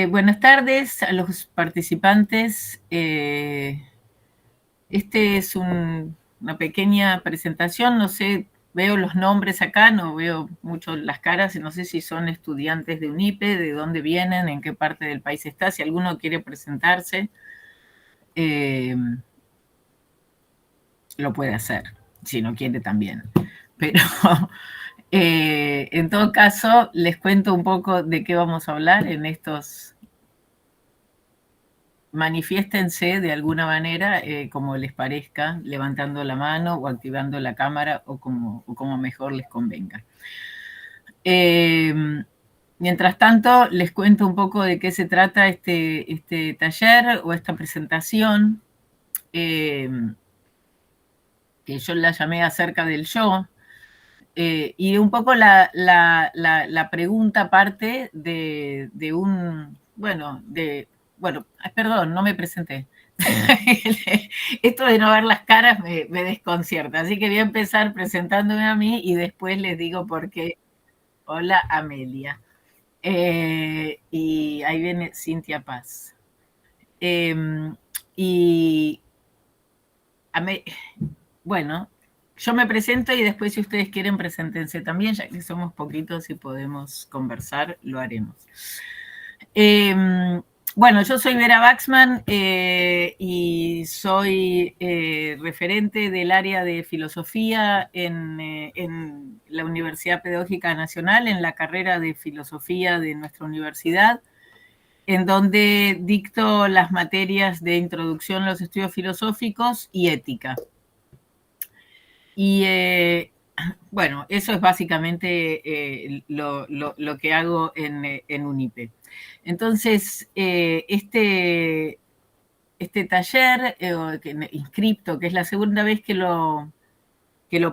Buenas tardes a los participantes. Este es una pequeña presentación, no sé, veo los nombres acá, no veo mucho las caras, no sé si son estudiantes de UNIPE, de dónde vienen, en qué parte del país está, si alguno quiere presentarse, lo puede hacer, si no quiere también. Pero en todo caso, les cuento un poco de qué vamos a hablar en estos. Manifiéstense de alguna manera, como les parezca, levantando la mano o activando la cámara o como mejor les convenga. Eh, Mientras tanto, les cuento un poco de qué se trata este taller o esta presentación, que yo la llamé acerca del yo, y un poco la pregunta parte de un, bueno, perdón, no me presenté. Esto de no ver las caras me desconcierta, así que voy a empezar presentándome a mí y después les digo por qué. Hola, Amelia. Y ahí viene Cintia Paz. Eh, y bueno, yo me presento y después si ustedes quieren preséntense también, ya que somos poquitos y podemos conversar, lo haremos. Bueno, yo soy Vera Waxman y soy referente del área de filosofía en la Universidad Pedagógica Nacional, en la carrera de filosofía de nuestra universidad, en donde dicto las materias de introducción a los estudios filosóficos y ética. Y bueno, eso es básicamente lo que hago en UNIPE. Entonces, este taller inscripto, que es la segunda vez que lo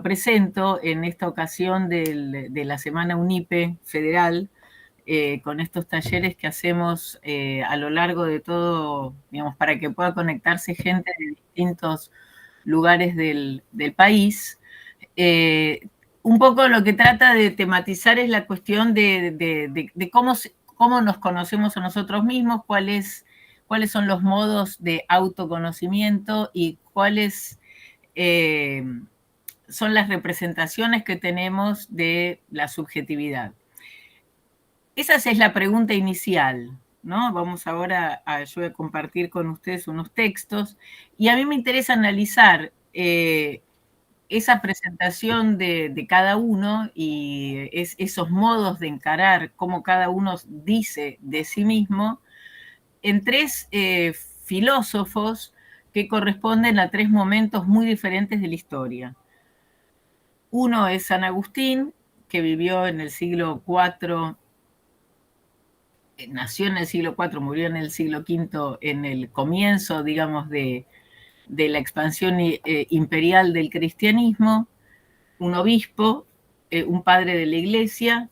presento en esta ocasión de la Semana UNIPE Federal, con estos talleres que hacemos a lo largo de todo, digamos, para que pueda conectarse gente de distintos lugares del país. Un poco lo que trata de tematizar es la cuestión de cómo nos conocemos a nosotros mismos, cuáles son los modos de autoconocimiento y cuáles son las representaciones que tenemos de la subjetividad. Esa es la pregunta inicial, ¿no? Vamos ahora yo a compartir con ustedes unos textos y a mí me interesa analizar esa presentación de cada uno y esos modos de encarar cómo cada uno dice de sí mismo en tres filósofos que corresponden a tres momentos muy diferentes de la historia. Uno es San Agustín, que vivió en el siglo IV, nació en el siglo IV, murió en el siglo V, en el comienzo, digamos, de la expansión imperial del cristianismo, un obispo, un padre de la iglesia,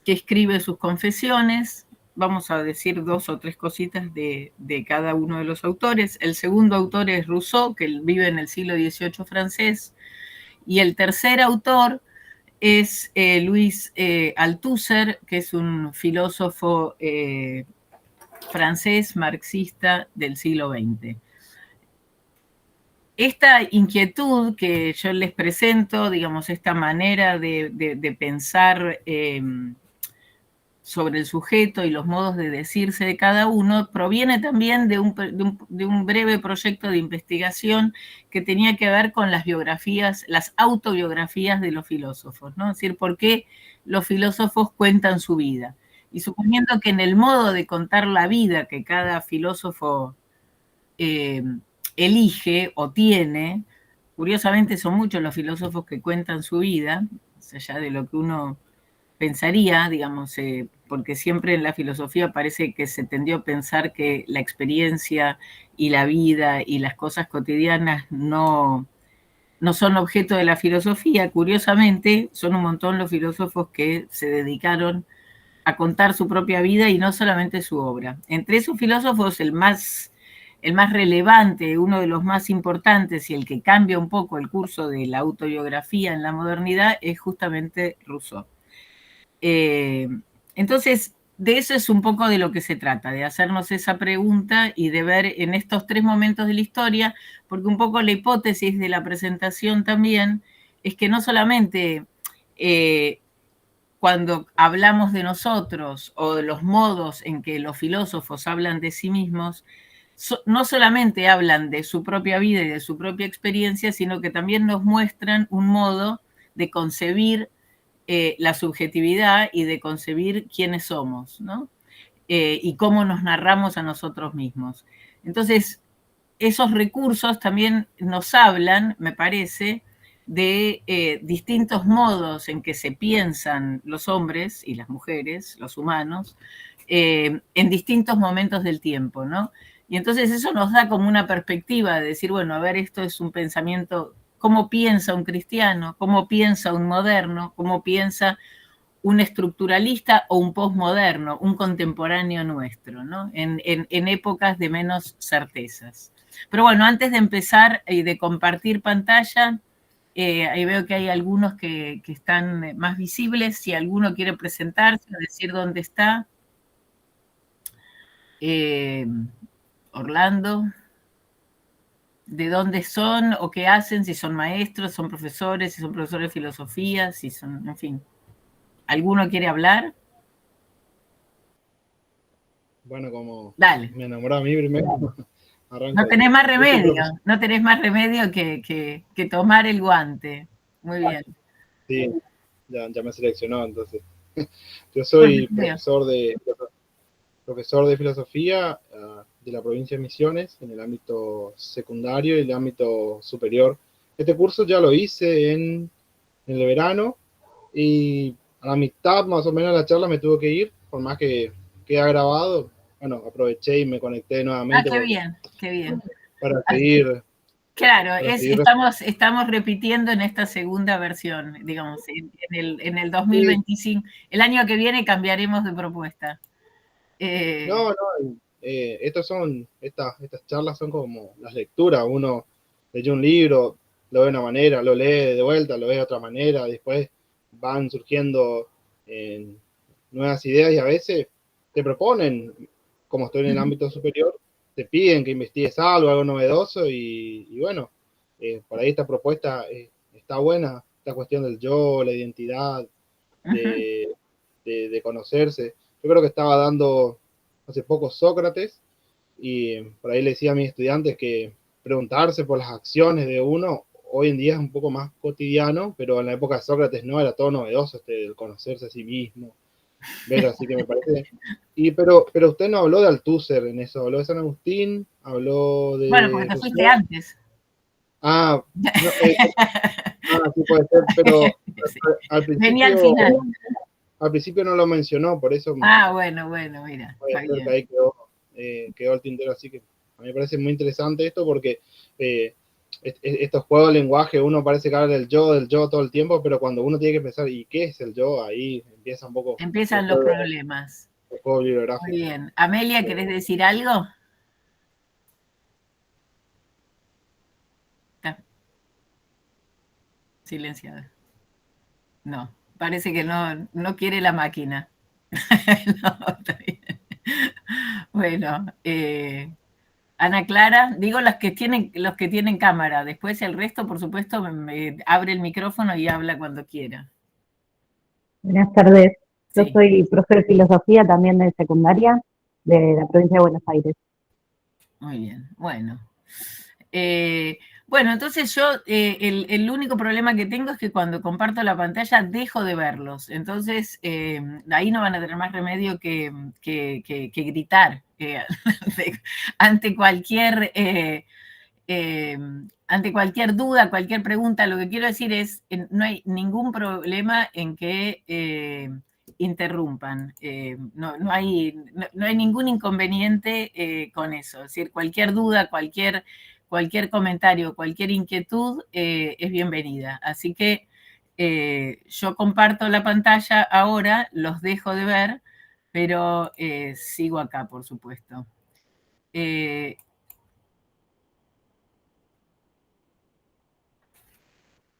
que escribe sus confesiones. Vamos a decir dos o tres cositas de cada uno de los autores. El segundo autor es Rousseau, que vive en el siglo XVIII francés, y el tercer autor es Louis Althusser, que es un filósofo francés marxista del siglo XX. Esta inquietud que yo les presento, digamos, esta manera de pensar sobre el sujeto y los modos de decirse de cada uno, proviene también de un breve proyecto de investigación que tenía que ver con las biografías, las autobiografías de los filósofos, ¿no? Es decir, por qué los filósofos cuentan su vida. Y suponiendo que en el modo de contar la vida que cada filósofo elige o tiene, curiosamente son muchos los filósofos que cuentan su vida, más allá de lo que uno pensaría, digamos, porque siempre en la filosofía parece que se tendió a pensar que la experiencia y la vida y las cosas cotidianas no son objeto de la filosofía. Curiosamente, son un montón los filósofos que se dedicaron a contar su propia vida y no solamente su obra. Entre esos filósofos, el más relevante, uno de los más importantes y el que cambia un poco el curso de la autobiografía en la modernidad es justamente Rousseau. Entonces, de eso es un poco de lo que se trata, de hacernos esa pregunta y de ver en estos 3 momentos de la historia, porque un poco la hipótesis de la presentación también es que no solamente cuando hablamos de nosotros o de los modos en que los filósofos hablan de sí mismos, no solamente hablan de su propia vida y de su propia experiencia, sino que también nos muestran un modo de concebir la subjetividad y de concebir quiénes somos, ¿no? Y cómo nos narramos a nosotros mismos. Entonces, esos recursos también nos hablan, me parece, de distintos modos en que se piensan los hombres y las mujeres, los humanos, en distintos momentos del tiempo, ¿no? Y entonces eso nos da como una perspectiva de decir, bueno, a ver, esto es un pensamiento, ¿cómo piensa un cristiano? ¿Cómo piensa un moderno? ¿Cómo piensa un estructuralista o un posmoderno, un contemporáneo nuestro, ¿no? En épocas de menos certezas. Pero bueno, antes de empezar y de compartir pantalla, ahí veo que hay algunos que están más visibles. Si alguno quiere presentarse, decir dónde está. Orlando, de dónde son o qué hacen, si son maestros, son profesores, si son profesores de filosofía, si son, en fin. ¿Alguno quiere hablar? Bueno, como Dale. me enamoró a mí primero, No arranco yo. tenés más Yo soy remedio, profesor, no tenés más remedio que tomar el guante. Muy bien. sí, ya me seleccionó, entonces. Yo Pues, soy profesor de filosofía de la provincia de Misiones en el ámbito secundario y el ámbito superior. Este curso ya lo hice en el verano y a la mitad más o menos de la charla me tuve que ir, por más que queda grabado. Bueno, aproveché y me conecté ah, nuevamente qué bien, qué bien. para Así, seguir, claro, para seguir. estamos repitiendo en esta segunda versión, digamos, en el Sí, 2025. El año que viene cambiaremos de propuesta. Eh, no, no, estas charlas son como las lecturas. Uno lee un libro, lo ve de una manera, lo lee de vuelta, lo ve de otra manera, después van surgiendo eh, nuevas ideas y a veces te proponen, como estoy en el ámbito superior, te piden que investigues algo novedoso y bueno, por ahí esta propuesta está buena, esta cuestión del yo, la identidad, uh-huh, de conocerse. Yo creo que estaba dando hace poco Sócrates y por ahí le decía a mis estudiantes que preguntarse por las acciones de uno hoy en día es un poco más cotidiano, pero en la época de Sócrates no era todo novedoso el conocerse a sí mismo, ver, así que me parece. Pero usted no habló de Althusser en eso, habló de San Agustín, habló bueno, porque de te fuiste Rousseau. antes. Ah, no, sí puede ser, pero Sí. al Venía al principio, final. al principio no lo mencionó, por eso Ah, bueno, bueno, mira, puede está ser que bien. ahí quedó el tintero. Así que a mí me parece muy interesante esto porque eh, estos juegos de lenguaje, uno parece que habla del yo todo el tiempo, pero cuando uno tiene que pensar, ¿y qué es el yo? Ahí empieza un poco Empiezan los problemas. el juego Muy bibliográfico. bien. Amelia, ¿querés decir algo? Está silenciada. No, parece que no quiere la máquina. No, está bien. Bueno, Ana Clara, digo los que tienen cámara. Después el resto, por supuesto, me abre el micrófono y habla cuando quiera. Buenas tardes. Yo Sí, soy profe de filosofía también de secundaria de la provincia de Buenos Aires. muy bien. Bueno. Eh, bueno, entonces yo el único problema que tengo es que cuando comparto la pantalla dejo de verlos. Entonces ahí no van a tener más remedio que gritar ante cualquier ante cualquier duda, cualquier pregunta. Lo que quiero decir es, no hay ningún problema en que interrumpan. No hay ningún inconveniente con eso. Es decir, cualquier duda, cualquier comentario, cualquier inquietud es bienvenida. Así que yo comparto la pantalla ahora, los dejo de ver, pero sigo acá, por supuesto. Eh,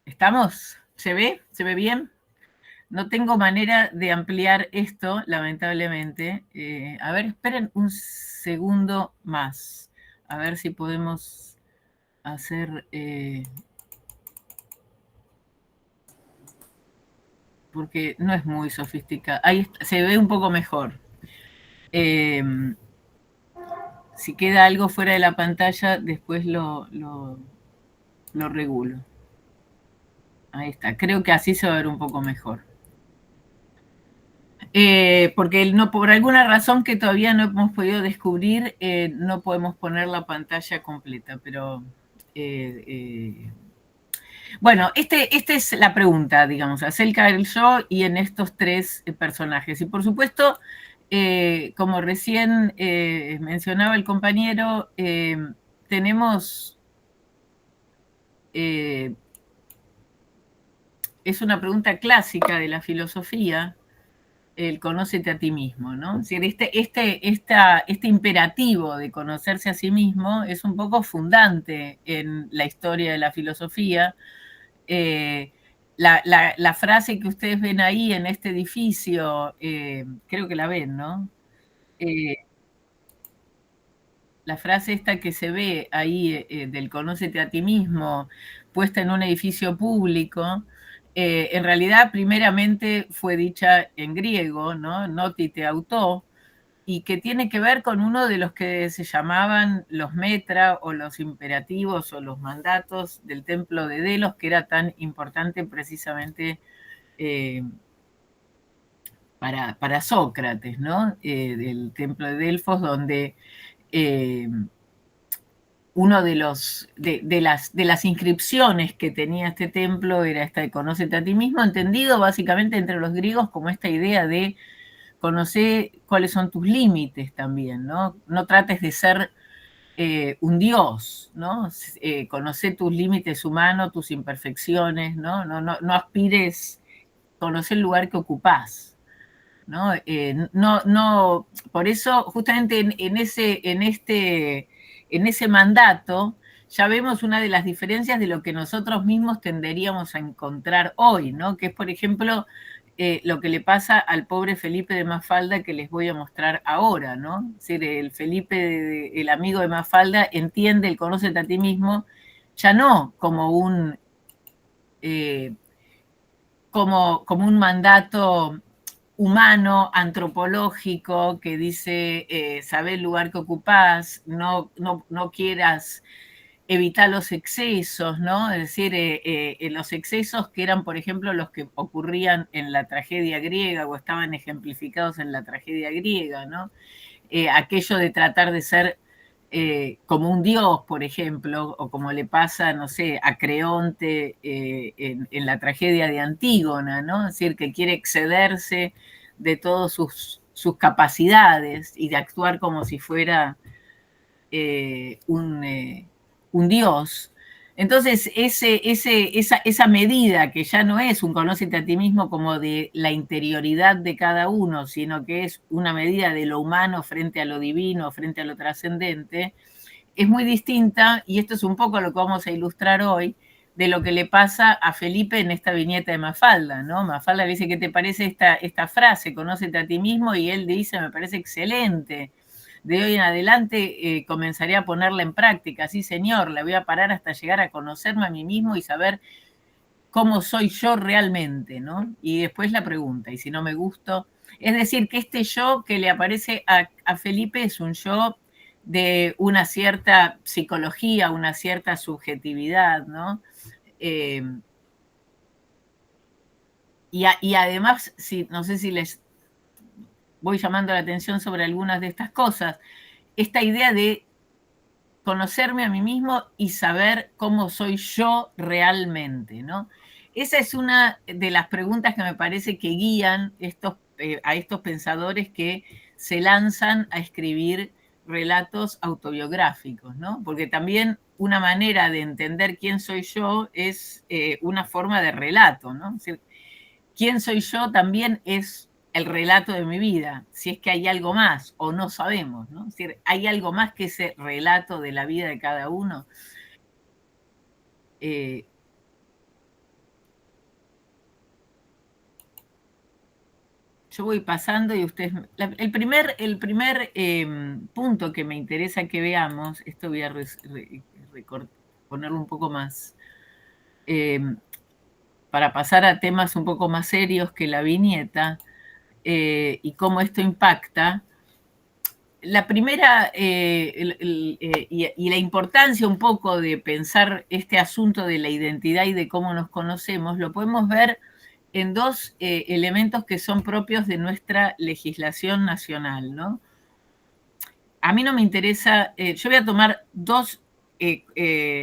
¿Estamos? ¿Se ve? ¿Se ve bien? No tengo manera de ampliar esto, lamentablemente. A ver, esperen un segundo más. A ver si podemos hacer... porque no es muy sofisticado. Ahí se ve un poco mejor. Si queda algo fuera de la pantalla, después lo regulo. Ahí está. Creo que así se va a ver un poco mejor. Porque no, por alguna razón que todavía no hemos podido descubrir, no podemos poner la pantalla completa, pero bueno, esta es la pregunta, digamos, acerca del yo y en estos tres personajes. Y por supuesto, como recién mencionaba el compañero, tenemos, es una pregunta clásica de la filosofía, el conócete a ti mismo, ¿no? Es decir, este imperativo de conocerse a sí mismo es un poco fundante en la historia de la filosofía. La frase que ustedes ven ahí en este edificio, creo que la ven, ¿no? Eh, la frase esta que se ve ahí del conócete a ti mismo, puesta en un edificio público, en realidad primeramente fue dicha en griego, ¿no? Notite auto, y que tiene que ver con uno de los que se llamaban los metra o los imperativos o los mandatos del templo de Delos, que era tan importante precisamente para Sócrates, ¿no? Del templo de Delfos, donde uno de las inscripciones que tenía este templo era esta de conócete a ti mismo, entendido básicamente entre los griegos como esta idea de conocer cuáles son tus límites también, ¿no? No trates de ser un dios, ¿no? Conocer tus límites humanos, tus imperfecciones, ¿no? No aspires, conocer el lugar que ocupás, ¿no? Por eso, justamente en ese mandato, ya vemos una de las diferencias de lo que nosotros mismos tenderíamos a encontrar hoy, ¿no? Que es, por ejemplo, lo que le pasa al pobre Felipe de Mafalda que les voy a mostrar ahora, ¿no? Es decir, el Felipe, el amigo de Mafalda, entiende el conócete a ti mismo ya no eh, como un mandato humano, antropológico, que dice, saber el lugar que ocupás, no quieras evitar los excesos, ¿no? Es decir, los excesos que eran, por ejemplo, los que ocurrían en la tragedia griega o estaban ejemplificados en la tragedia griega, ¿no? Aquello de tratar de ser como un dios, por ejemplo, o como le pasa, no sé, a Creonte en la tragedia de Antígona, ¿no? Es decir, que quiere excederse de todas sus capacidades y de actuar como si fuera un dios. Entonces, esa medida que ya no es un conócete a ti mismo como de la interioridad de cada uno, sino que es una medida de lo humano frente a lo divino, frente a lo trascendente, es muy distinta, y esto es un poco lo que vamos a ilustrar hoy, de lo que le pasa a Felipe en esta viñeta de Mafalda, ¿no? Mafalda le dice, ¿qué te parece esta frase? Conócete a ti mismo, y él dice, me parece excelente. De hoy en adelante comenzaré a ponerla en práctica. Sí, señor, la voy a parar hasta llegar a conocerme a mí mismo y saber cómo soy yo realmente, ¿no? Y después la pregunta, ¿y si no me gusto? Es decir, que este yo que le aparece a Felipe es un yo de una cierta psicología, una cierta subjetividad, ¿no? Eh, y además, no sé si les voy llamando la atención sobre algunas de estas cosas, esta idea de conocerme a mí mismo y saber cómo soy yo realmente, ¿no? Esa es una de las preguntas que me parece que guían a estos pensadores que se lanzan a escribir relatos autobiográficos, ¿no? Porque también una manera de entender quién soy yo es una forma de relato, ¿no? Es decir, quién soy yo también es el relato de mi vida, si es que hay algo más o no sabemos, ¿no? Es decir, hay algo más que ese relato de la vida de cada uno. Eh, Yo voy pasando y ustedes... El primer punto que me interesa que veamos, esto voy a ponerlo un poco más, para pasar a temas un poco más serios que la viñeta, y cómo esto impacta. La primera, y la importancia un poco de pensar este asunto de la identidad y de cómo nos conocemos, lo podemos ver en dos elementos que son propios de nuestra legislación nacional, ¿no? A mí no me interesa, yo voy a tomar dos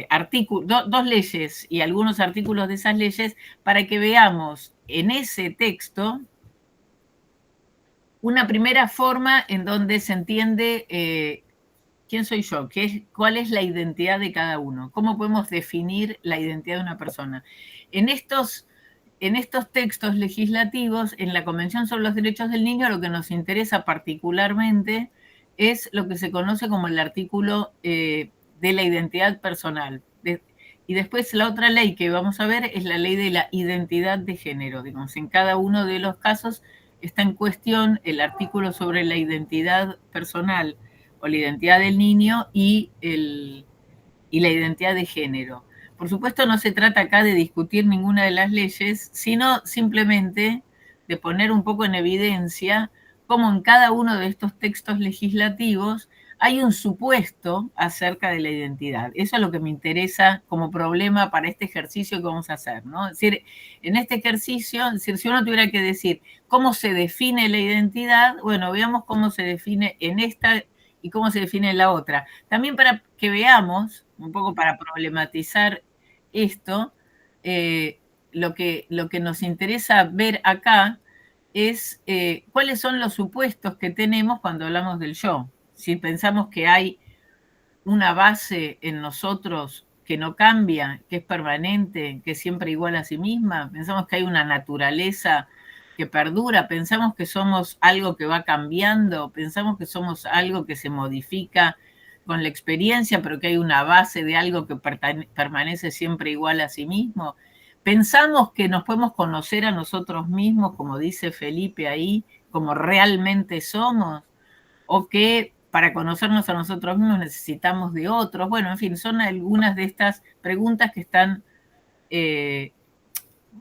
artículos, dos leyes y algunos artículos de esas leyes para que veamos en ese texto una primera forma en donde se entiende quién soy yo, cuál es la identidad de cada uno, cómo podemos definir la identidad de una persona. En estos textos legislativos, en la Convención sobre los Derechos del Niño, lo que nos interesa particularmente es lo que se conoce como el artículo de la identidad personal. Y después la otra ley que vamos a ver es la ley de la identidad de género. Digamos, en cada uno de los casos está en cuestión el artículo sobre la identidad personal o la identidad del niño y la identidad de género. Por supuesto, no se trata acá de discutir ninguna de las leyes, sino simplemente de poner un poco en evidencia cómo en cada uno de estos textos legislativos hay un supuesto acerca de la identidad. Eso es lo que me interesa como problema para este ejercicio que vamos a hacer, ¿no? Es decir, en este ejercicio, es decir, si uno tuviera que decir cómo se define la identidad, bueno, veamos cómo se define en esta y cómo se define en la otra. También para que veamos, un poco para problematizar esto, lo que nos interesa ver acá es cuáles son los supuestos que tenemos cuando hablamos del yo. Si pensamos que hay una base en nosotros que no cambia, que es permanente, que es siempre igual a sí misma, pensamos que hay una naturaleza que perdura, pensamos que somos algo que va cambiando, pensamos que somos algo que se modifica con la experiencia, pero que hay una base de algo que permanece siempre igual a sí mismo. Pensamos que nos podemos conocer a nosotros mismos, como dice Felipe ahí, como realmente somos, o que para conocernos a nosotros mismos necesitamos de otros. Bueno, en fin, son algunas de estas preguntas que están, que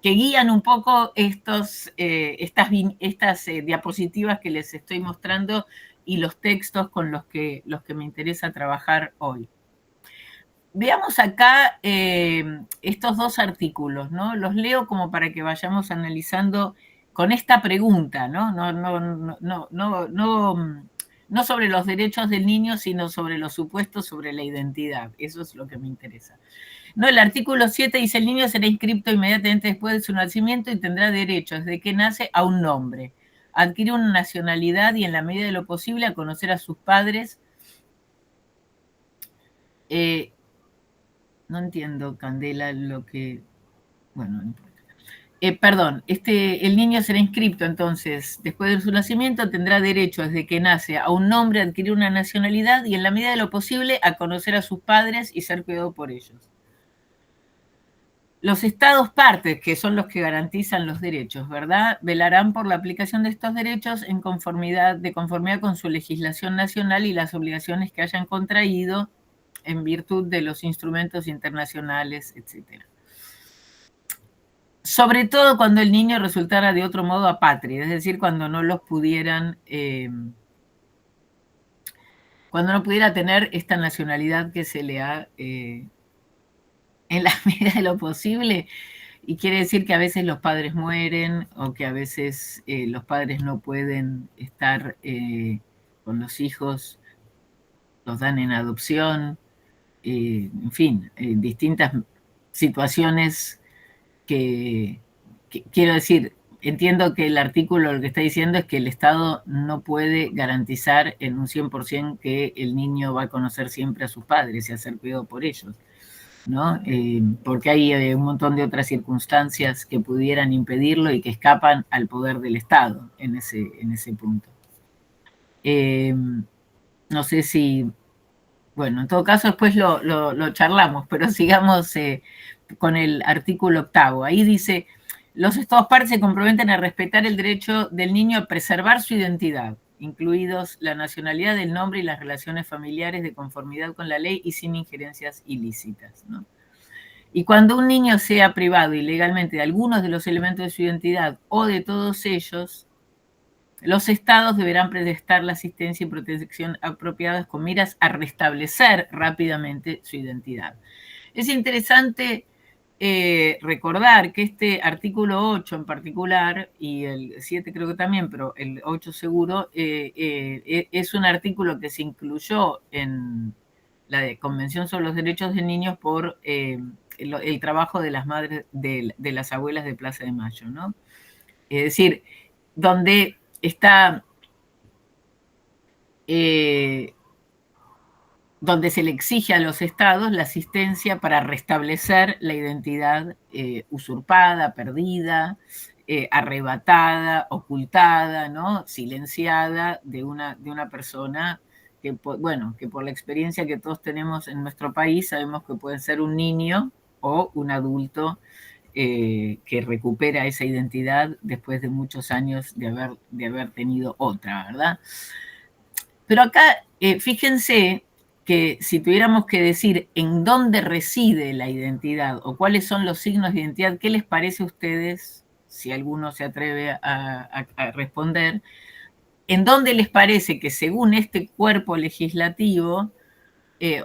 guían un poco estas diapositivas que les estoy mostrando y los textos con los que me interesa trabajar hoy. Veamos acá estos dos artículos, ¿no? Los leo como para que vayamos analizando con esta pregunta, ¿no? No sobre los derechos del niño, sino sobre los supuestos sobre la identidad. Eso es lo que me interesa. No, el artículo 7 dice: el niño será inscripto inmediatamente después de su nacimiento y tendrá derecho desde que nace a un nombre, a adquirir una nacionalidad y en la medida de lo posible a conocer a sus padres. No entiendo, Candela, lo que... Bueno, no importa. Perdón, el niño será inscripto, entonces, después de su nacimiento, tendrá derecho desde que nace a un nombre, a adquirir una nacionalidad y en la medida de lo posible a conocer a sus padres y ser cuidado por ellos. Los estados partes, que son los que garantizan los derechos, ¿verdad?, velarán por la aplicación de estos derechos de conformidad con su legislación nacional y las obligaciones que hayan contraído en virtud de los instrumentos internacionales, etc. Sobre todo cuando el niño resultara de otro modo apátrida, es decir, cuando no los pudieran, cuando no pudiera tener esta nacionalidad que se le ha, en la medida de lo posible, y quiere decir que a veces los padres mueren o que a veces los padres no pueden estar con los hijos, los dan en adopción, en fin, distintas situaciones que quiero decir, entiendo que el artículo lo que está diciendo es que el Estado no puede garantizar en un 100% que el niño va a conocer siempre a sus padres y a ser cuidado por ellos, ¿no? Porque hay un montón de otras circunstancias que pudieran impedirlo y que escapan al poder del Estado en ese punto. No sé si... Bueno, en todo caso después lo charlamos, pero sigamos con el artículo 8. Ahí dice: Los Estados partes se comprometen a respetar el derecho del niño a preservar su identidad, incluidos la nacionalidad, el nombre y las relaciones familiares de conformidad con la ley y sin injerencias ilícitas, ¿no? Y cuando un niño sea privado ilegalmente de algunos de los elementos de su identidad o de todos ellos, los estados deberán prestar la asistencia y protección apropiadas con miras a restablecer rápidamente su identidad. Es interesante recordar que este artículo 8 en particular, y el 7 creo que también, pero el 8 seguro, es un artículo que se incluyó en la Convención sobre los Derechos de Niños por el trabajo de las madres, de las abuelas de Plaza de Mayo, ¿no? Es decir, donde está donde se le exige a los estados la asistencia para restablecer la identidad usurpada, perdida, arrebatada, ocultada, ¿no? Silenciada de una persona que, bueno, que por la experiencia que todos tenemos en nuestro país sabemos que puede ser un niño o un adulto que recupera esa identidad después de muchos años de haber tenido otra, ¿verdad? Pero acá, fíjense que si tuviéramos que decir en dónde reside la identidad o cuáles son los signos de identidad, ¿qué les parece a ustedes, si alguno se atreve a responder, en dónde les parece que según este cuerpo legislativo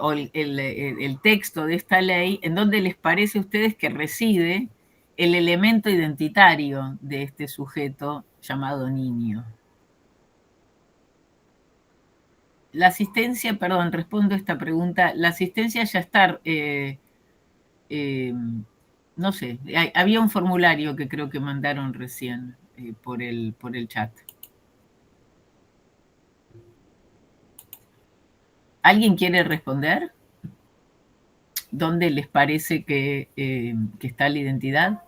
o el texto de esta ley, en dónde les parece a ustedes que reside el elemento identitario de este sujeto llamado niño? La asistencia, perdón, respondo a esta pregunta, la asistencia ya está, no sé, había un formulario que creo que mandaron recién por el chat. ¿Alguien quiere responder? ¿Dónde les parece que está la identidad?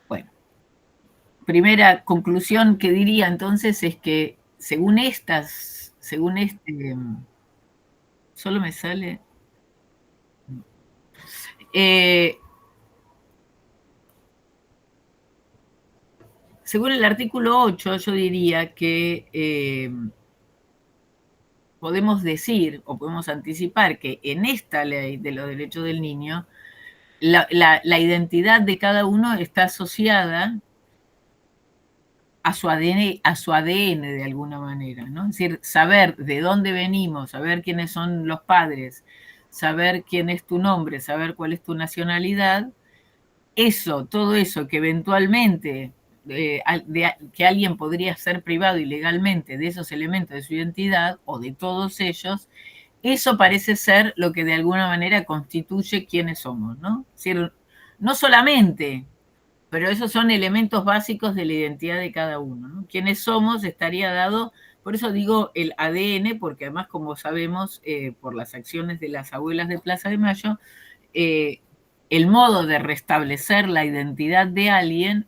Bueno, primera conclusión que diría entonces es que según solo me sale... según el artículo 8, yo diría que podemos decir o podemos anticipar que en esta ley de los derechos del niño, la identidad de cada uno está asociada a su ADN de alguna manera, ¿no? Es decir, saber de dónde venimos, saber quiénes son los padres, saber quién es tu nombre, saber cuál es tu nacionalidad, eso, todo eso que eventualmente que alguien podría ser privado ilegalmente de esos elementos de su identidad o de todos ellos, eso parece ser lo que de alguna manera constituye quiénes somos, ¿no? Es decir, no solamente, pero esos son elementos básicos de la identidad de cada uno, ¿no? Quiénes somos estaría dado, por eso digo el ADN, porque además, como sabemos, por las acciones de las abuelas de Plaza de Mayo, el modo de restablecer la identidad de alguien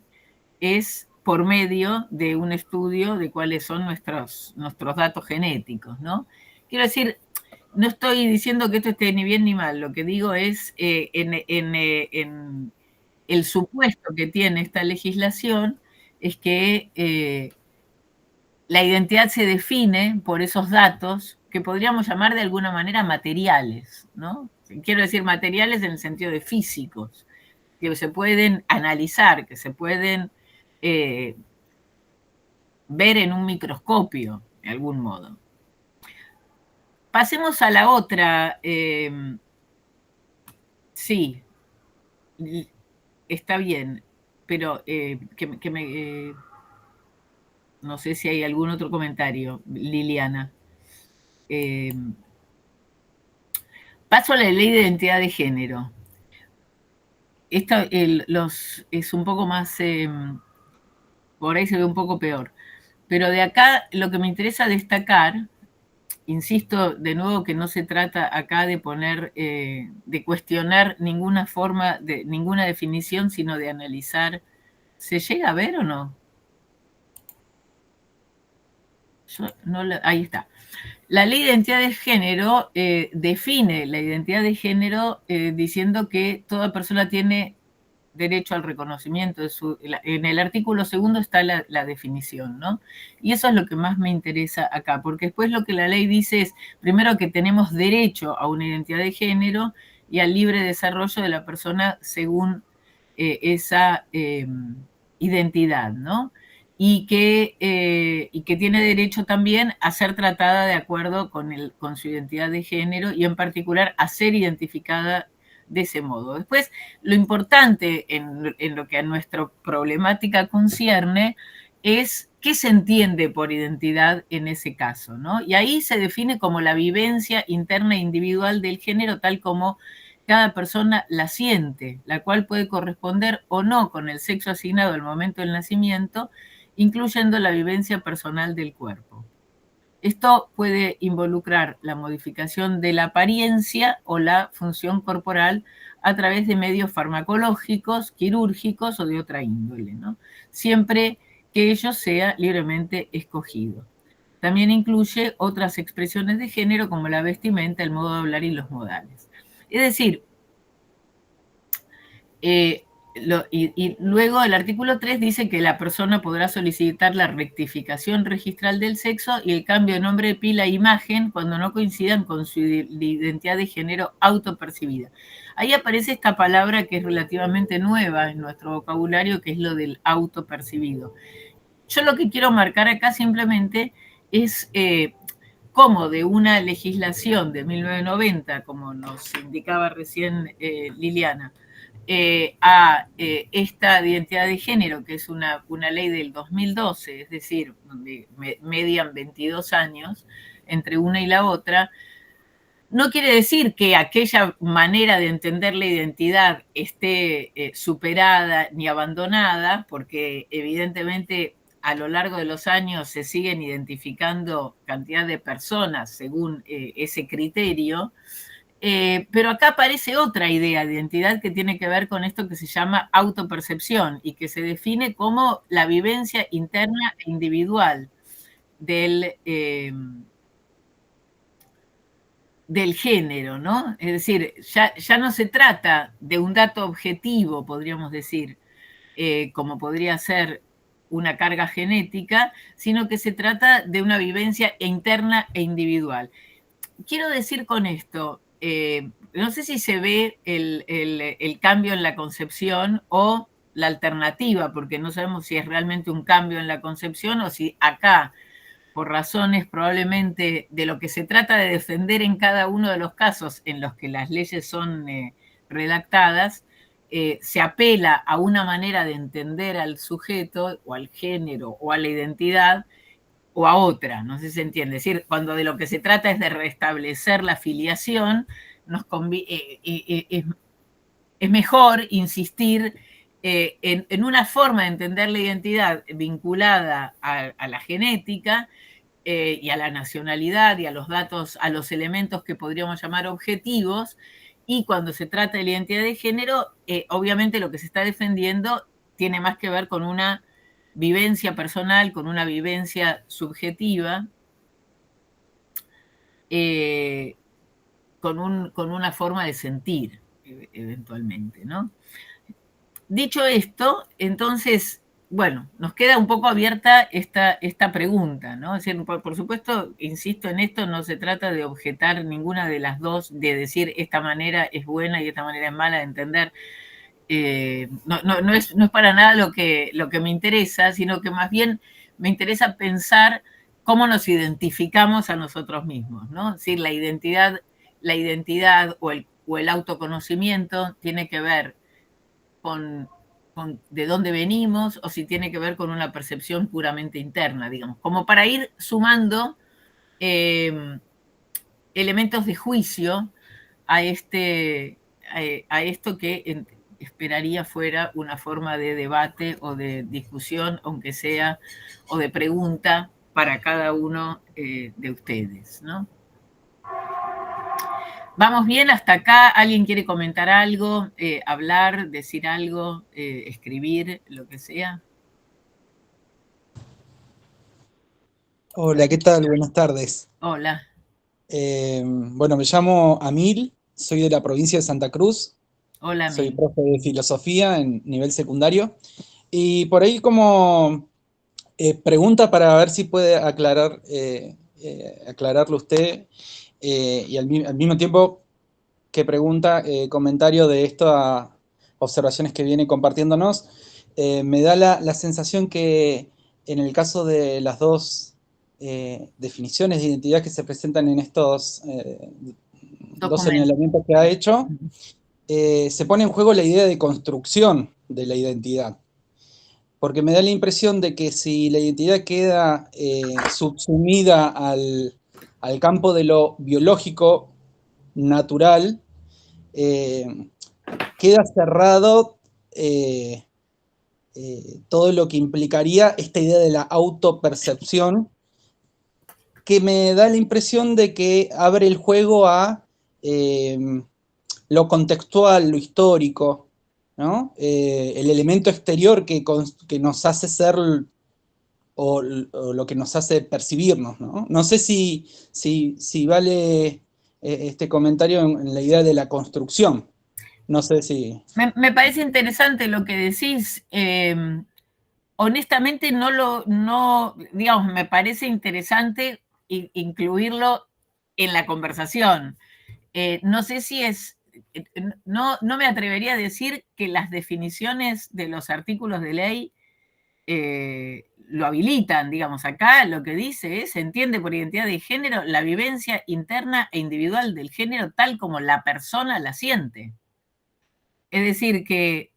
es por medio de un estudio de cuáles son nuestros datos genéticos, ¿no? Quiero decir, no estoy diciendo que esto esté ni bien ni mal, lo que digo es en el supuesto que tiene esta legislación es que la identidad se define por esos datos que podríamos llamar de alguna manera materiales, ¿no? Quiero decir materiales en el sentido de físicos, que se pueden analizar, que se pueden ver en un microscopio, de algún modo. Pasemos a la otra. Sí, está bien, pero no sé si hay algún otro comentario, Liliana. Paso a la ley de identidad de género. Esto es un poco más, por ahí se ve un poco peor. Pero de acá lo que me interesa destacar, insisto de nuevo que no se trata acá de poner, de cuestionar ninguna forma, de ninguna definición, sino de analizar. ¿Se llega a ver o no? Ahí está. La ley de identidad de género define la identidad de género diciendo que toda persona tiene derecho al reconocimiento en el artículo 2 está la definición, ¿no? Y eso es lo que más me interesa acá, porque después lo que la ley dice es, primero, que tenemos derecho a una identidad de género y al libre desarrollo de la persona según esa identidad, ¿no? Y que tiene derecho también a ser tratada de acuerdo con su identidad de género y en particular a ser identificada de ese modo. Después, lo importante en lo que a nuestra problemática concierne es qué se entiende por identidad en ese caso, ¿no? Y ahí se define como la vivencia interna e individual del género tal como cada persona la siente, la cual puede corresponder o no con el sexo asignado al momento del nacimiento, incluyendo la vivencia personal del cuerpo. Esto puede involucrar la modificación de la apariencia o la función corporal a través de medios farmacológicos, quirúrgicos o de otra índole, ¿no? Siempre que ello sea libremente escogido. También incluye otras expresiones de género como la vestimenta, el modo de hablar y los modales. Es decir, y luego el artículo 3 dice que la persona podrá solicitar la rectificación registral del sexo y el cambio de nombre, pila e imagen cuando no coincidan con su identidad de género autopercibida. Ahí aparece esta palabra que es relativamente nueva en nuestro vocabulario, que es lo del autopercibido. Yo lo que quiero marcar acá simplemente es cómo de una legislación de 1990, como nos indicaba recién Liliana, a esta identidad de género, que es una ley del 2012, es decir, donde median 22 años entre una y la otra, no quiere decir que aquella manera de entender la identidad esté superada ni abandonada, porque evidentemente a lo largo de los años se siguen identificando cantidad de personas según ese criterio, pero acá aparece otra idea de identidad que tiene que ver con esto que se llama autopercepción y que se define como la vivencia interna e individual del género, ¿no? Es decir, ya no se trata de un dato objetivo, podríamos decir, como podría ser una carga genética, sino que se trata de una vivencia interna e individual. Quiero decir con esto, no sé si se ve el cambio en la concepción o la alternativa, porque no sabemos si es realmente un cambio en la concepción o si acá, por razones probablemente de lo que se trata de defender en cada uno de los casos en los que las leyes son redactadas, se apela a una manera de entender al sujeto o al género o a la identidad o a otra, no sé si se entiende. Es decir, cuando de lo que se trata es de restablecer la filiación, es mejor insistir en una forma de entender la identidad vinculada a la genética y a la nacionalidad y a los datos, a los elementos que podríamos llamar objetivos, y cuando se trata de la identidad de género, obviamente lo que se está defendiendo tiene más que ver con una vivencia personal, con una vivencia subjetiva, con una forma de sentir, eventualmente, ¿no? Dicho esto, entonces, bueno, nos queda un poco abierta esta pregunta, ¿no? Es decir, por supuesto, insisto en esto, no se trata de objetar ninguna de las dos, de decir esta manera es buena y esta manera es mala de entender. No es para nada lo que me interesa, sino que más bien me interesa pensar cómo nos identificamos a nosotros mismos, ¿no? Es decir, la identidad o el autoconocimiento tiene que ver con de dónde venimos o si tiene que ver con una percepción puramente interna, digamos, como para ir sumando elementos de juicio a esto que esperaría fuera una forma de debate o de discusión, aunque sea, o de pregunta para cada uno de ustedes, ¿no? ¿Vamos bien hasta acá? ¿Alguien quiere comentar algo, hablar, decir algo, escribir, lo que sea? Hola, ¿qué tal? Buenas tardes. Hola. Bueno, me llamo Amil, soy de la provincia de Santa Cruz, Hola, soy Mil. profe de filosofía en nivel secundario y por ahí como pregunta para ver si puede aclararlo usted y al mismo tiempo que pregunta, comentario de estas observaciones que viene compartiéndonos, me da la sensación que en el caso de las dos definiciones de identidad que se presentan en estos dos Documento. señalamientos que ha hecho, se pone en juego la idea de construcción de la identidad. Porque me da la impresión de que si la identidad queda subsumida al campo de lo biológico, natural, eh, queda cerrado eh, todo lo que implicaría esta idea de la autopercepción, que me da la impresión de que abre el juego a eh, lo contextual, lo histórico, ¿no? El elemento exterior que nos hace ser o lo que nos hace percibirnos, ¿no? No sé si vale este comentario en la idea de la construcción. No sé si... Me parece interesante lo que decís. Honestamente, digamos, me parece interesante incluirlo en la conversación. No sé si no me atrevería a decir que las definiciones de los artículos de ley lo habilitan, digamos, acá lo que dice es, se entiende por identidad de género la vivencia interna e individual del género tal como la persona la siente. Es decir, que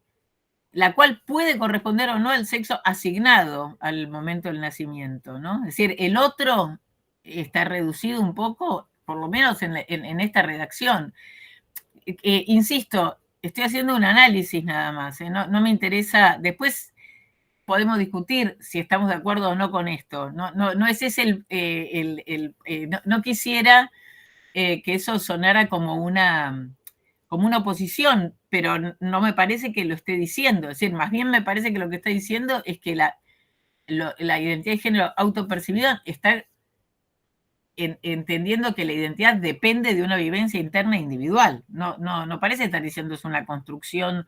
la cual puede corresponder o no al sexo asignado al momento del nacimiento, ¿no? Es decir, el otro está reducido un poco, por lo menos en esta redacción. Insisto, estoy haciendo un análisis nada más, no me interesa, después podemos discutir si estamos de acuerdo o no con esto. No es ese no quisiera que eso sonara como una oposición, pero no me parece que lo esté diciendo. Es decir, más bien me parece que lo que está diciendo es que la identidad de género autopercibida está entendiendo que la identidad depende de una vivencia interna individual. No parece estar diciendo es una construcción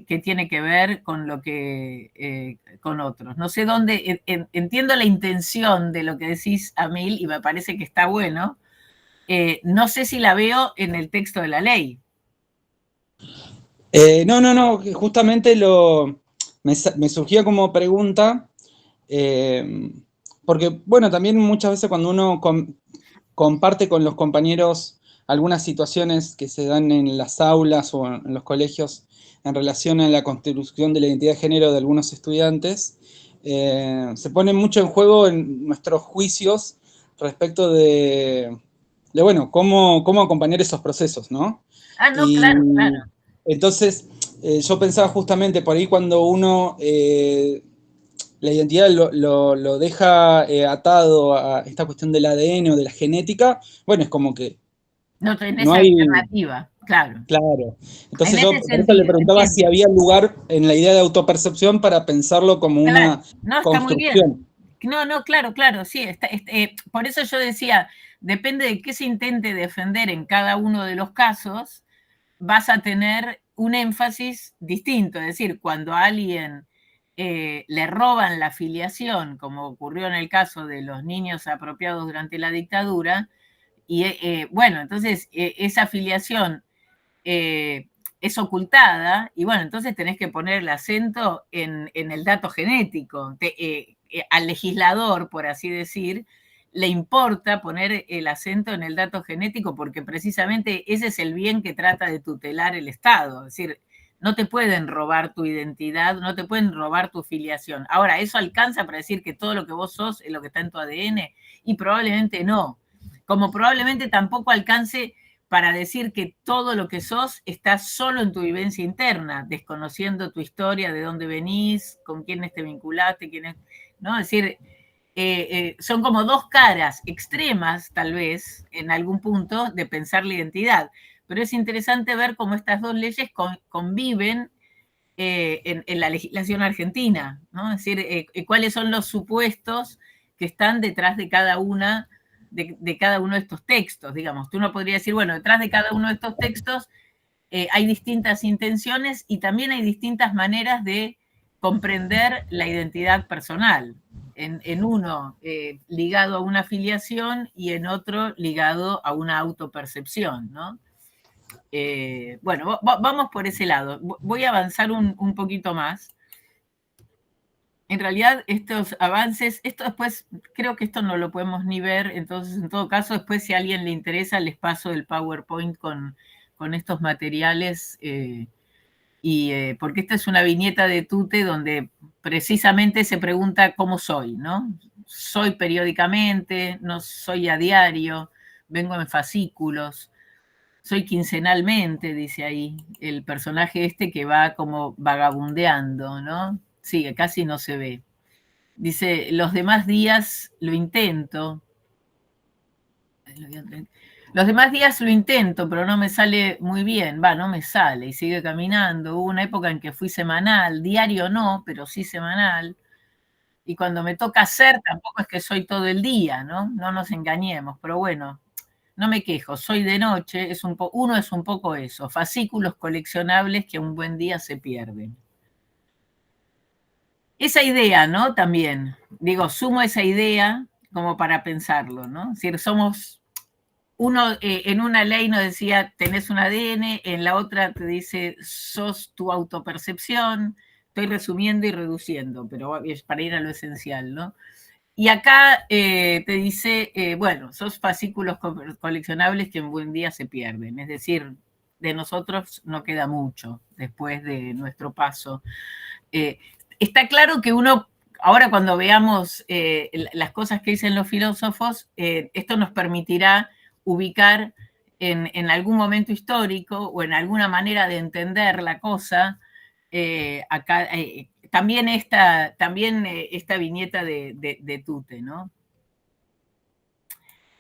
que tiene que ver con lo que con otros. No sé dónde, entiendo la intención de lo que decís, Amil, y me parece que está bueno. No sé si la veo en el texto de la ley. No, justamente me surgía como pregunta, eh, porque, bueno, también muchas veces cuando uno comparte con los compañeros algunas situaciones que se dan en las aulas o en los colegios en relación a la construcción de la identidad de género de algunos estudiantes, se pone mucho en juego en nuestros juicios respecto de bueno, cómo acompañar esos procesos, ¿no? Ah, no, Y claro, claro. entonces yo pensaba justamente por ahí cuando uno la identidad lo deja atado a esta cuestión del ADN o de la genética, bueno, es como que No tenés no hay, alternativa, claro. claro. En Entonces yo ese por eso le sentido, preguntaba entiendo. si había lugar en la idea de autopercepción para pensarlo como Claro, una no, está muy bien. construcción. No, claro, claro, sí. Por eso yo decía, depende de qué se intente defender en cada uno de los casos, vas a tener un énfasis distinto. Es decir, cuando a alguien le roban la filiación, como ocurrió en el caso de los niños apropiados durante la dictadura, y bueno, entonces esa filiación eh, es ocultada, y bueno, entonces tenés que poner el acento en el dato genético. Al legislador, por así decir, le importa poner el acento en el dato genético porque precisamente ese es el bien que trata de tutelar el Estado. Es decir, no te pueden robar tu identidad, no te pueden robar tu filiación. Ahora, ¿eso alcanza para decir que todo lo que vos sos es lo que está en tu ADN? Y probablemente no. Como probablemente tampoco alcance para decir que todo lo que sos está solo en tu vivencia interna, desconociendo tu historia, de dónde venís, con quiénes te vinculaste, quiénes, ¿no? Es decir, son como dos caras extremas, tal vez, en algún punto, de pensar la identidad. Pero es interesante ver cómo estas dos leyes conviven en la legislación argentina, ¿no? Es decir, cuáles son los supuestos que están detrás de cada una de cada uno de estos textos, digamos. Uno podría decir, bueno, detrás de cada uno de estos textos hay distintas intenciones y también hay distintas maneras de comprender la identidad personal. En uno ligado a una filiación y en otro ligado a una autopercepción, ¿no? Bueno, vamos por ese lado. Voy a avanzar un poquito más. En realidad, estos avances, esto después, creo que esto no lo podemos ni ver, entonces, en todo caso, después, si a alguien le interesa, les paso el PowerPoint con estos materiales, porque esta es una viñeta de Tute donde precisamente se pregunta cómo soy, ¿no? Soy periódicamente, no soy a diario, vengo en fascículos, soy quincenalmente, dice ahí, el personaje este que va como vagabundeando, ¿no? Sí, casi no se ve. Dice, los demás días lo intento. Los demás días lo intento, pero no me sale muy bien. Va, no me sale y sigue caminando. Hubo una época en que fui semanal, diario no, pero sí semanal. Y cuando me toca hacer, tampoco es que soy todo el día, ¿no? No nos engañemos, pero bueno, no me quejo, soy de noche, uno es un poco eso, fascículos coleccionables que un buen día se pierden. Esa idea, ¿no? También, digo, sumo esa idea como para pensarlo, ¿no? Es decir, somos, uno en una ley nos decía, tenés un ADN, en la otra te dice, sos tu autopercepción, estoy resumiendo y reduciendo, pero es para ir a lo esencial, ¿no? Y acá te dice, bueno, sos fascículos coleccionables que en buen día se pierden, es decir, de nosotros no queda mucho después de nuestro paso. Está claro que uno, ahora cuando veamos las cosas que dicen los filósofos, esto nos permitirá ubicar en algún momento histórico o en alguna manera de entender la cosa, acá, también esta viñeta de Tute, ¿no?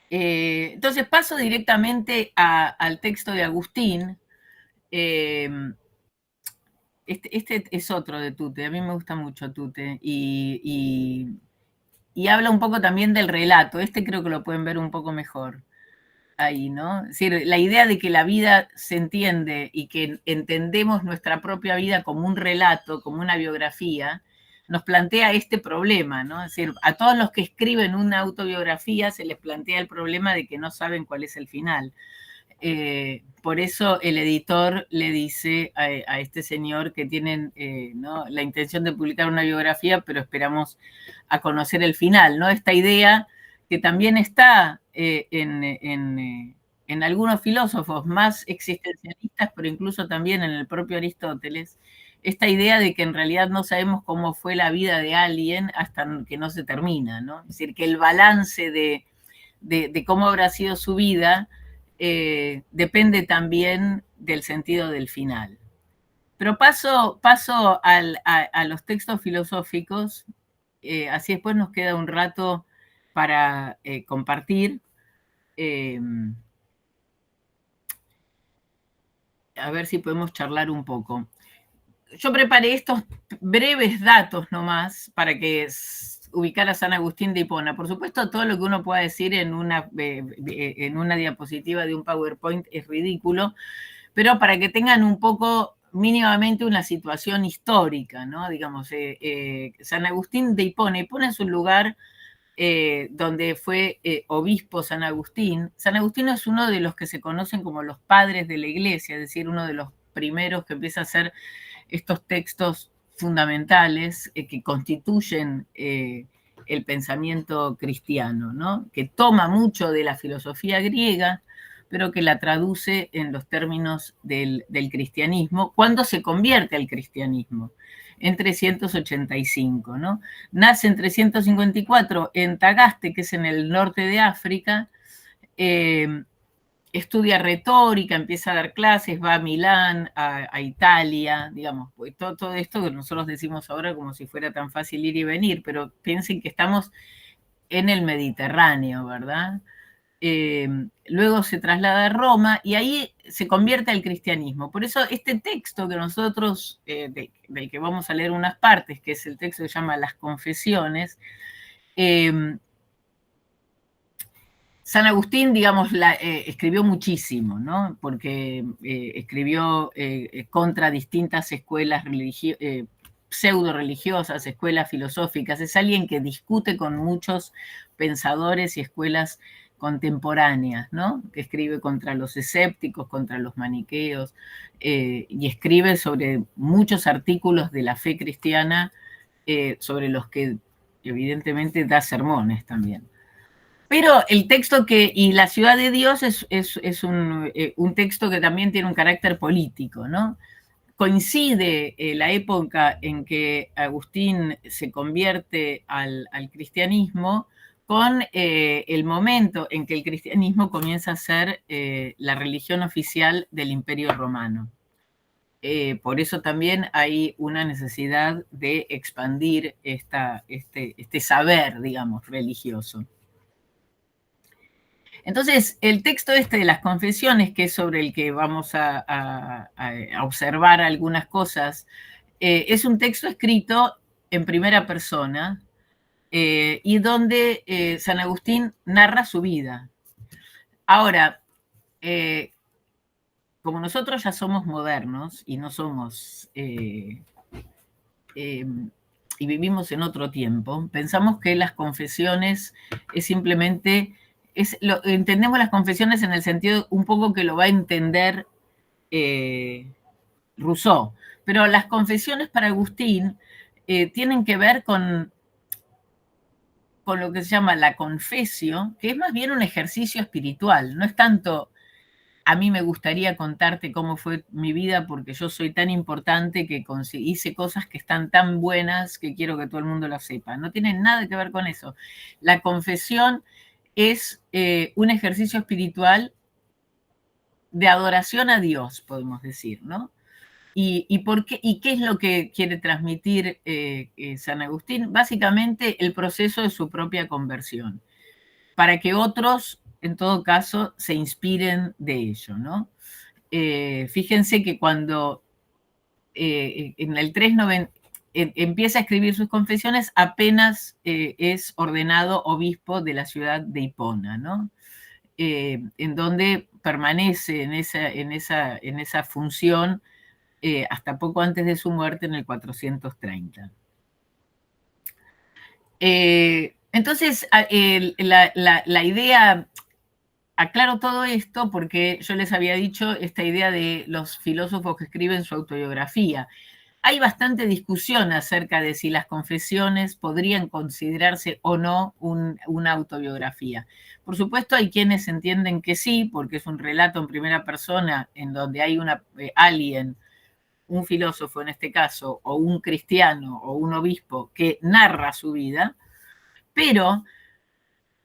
Entonces paso directamente al texto de Agustín. Este es otro de Tute, a mí me gusta mucho Tute, y habla un poco también del relato, este creo que lo pueden ver un poco mejor ahí, ¿no? Es decir, la idea de que la vida se entiende y que entendemos nuestra propia vida como un relato, como una biografía, nos plantea este problema, ¿no? Es decir, a todos los que escriben una autobiografía se les plantea el problema de que no saben cuál es el final. Por eso el editor le dice a este señor que tienen ¿no? la intención de publicar una biografía, pero esperamos a conocer el final, ¿no? Esta idea que también está en algunos filósofos más existencialistas, pero incluso también en el propio Aristóteles, esta idea de que en realidad no sabemos cómo fue la vida de alguien hasta que no se termina, ¿no? Es decir, que el balance de cómo habrá sido su vida depende también del sentido del final. Pero paso a los textos filosóficos, así después nos queda un rato para compartir. A ver si podemos charlar un poco. Yo preparé estos breves datos nomás para que ubicar a San Agustín de Hipona. Por supuesto, todo lo que uno pueda decir en una diapositiva de un PowerPoint es ridículo, pero para que tengan un poco mínimamente una situación histórica, ¿no? Digamos, San Agustín de Hipona. Hipona es un lugar donde fue obispo San Agustín. San Agustín es uno de los que se conocen como los padres de la iglesia, es decir, uno de los primeros que empieza a hacer estos textos fundamentales que constituyen el pensamiento cristiano, ¿no? Que toma mucho de la filosofía griega, pero que la traduce en los términos del cristianismo, cuando se convierte al cristianismo, en 385, ¿no? Nace en 354 en Tagaste, que es en el norte de África, estudia retórica, empieza a dar clases, va a Milán, a Italia, digamos, pues todo esto que nosotros decimos ahora como si fuera tan fácil ir y venir, pero piensen que estamos en el Mediterráneo, ¿verdad? Luego se traslada a Roma y ahí se convierte al cristianismo. Por eso este texto que nosotros, del que vamos a leer unas partes, que es el texto que se llama Las Confesiones, San Agustín, digamos, escribió muchísimo, ¿no? Porque escribió contra distintas escuelas pseudo-religiosas, escuelas filosóficas. Es alguien que discute con muchos pensadores y escuelas contemporáneas, ¿no? Que escribe contra los escépticos, contra los maniqueos, y escribe sobre muchos artículos de la fe cristiana, sobre los que evidentemente da sermones también. Pero el texto y la ciudad de Dios es un texto que también tiene un carácter político, ¿no? Coincide la época en que Agustín se convierte al cristianismo con el momento en que el cristianismo comienza a ser la religión oficial del Imperio Romano. Por eso también hay una necesidad de expandir este saber, digamos, religioso. Entonces, el texto de las confesiones, que es sobre el que vamos a observar algunas cosas, es un texto escrito en primera persona y donde San Agustín narra su vida. Ahora, como nosotros ya somos modernos y no somos... y vivimos en otro tiempo, pensamos que las confesiones es simplemente... entendemos las confesiones en el sentido un poco que lo va a entender Rousseau, pero las confesiones para Agustín tienen que ver con lo que se llama la confesio, que es más bien un ejercicio espiritual, no es tanto a mí me gustaría contarte cómo fue mi vida porque yo soy tan importante que hice cosas que están tan buenas que quiero que todo el mundo lo sepa. No tiene nada que ver con eso. La confesión es un ejercicio espiritual de adoración a Dios, podemos decir, ¿no? ¿Y qué es lo que quiere transmitir San Agustín? Básicamente el proceso de su propia conversión, para que otros, en todo caso, se inspiren de ello, ¿no? Fíjense que cuando en el 390 empieza a escribir sus confesiones, apenas es ordenado obispo de la ciudad de Hipona, ¿no? En donde permanece en esa función hasta poco antes de su muerte en el 430. Entonces, la idea, aclaro todo esto porque yo les había dicho esta idea de los filósofos que escriben su autobiografía. Hay bastante discusión acerca de si las confesiones podrían considerarse o no una autobiografía. Por supuesto, hay quienes entienden que sí, porque es un relato en primera persona en donde hay alguien, un filósofo en este caso, o un cristiano o un obispo que narra su vida, pero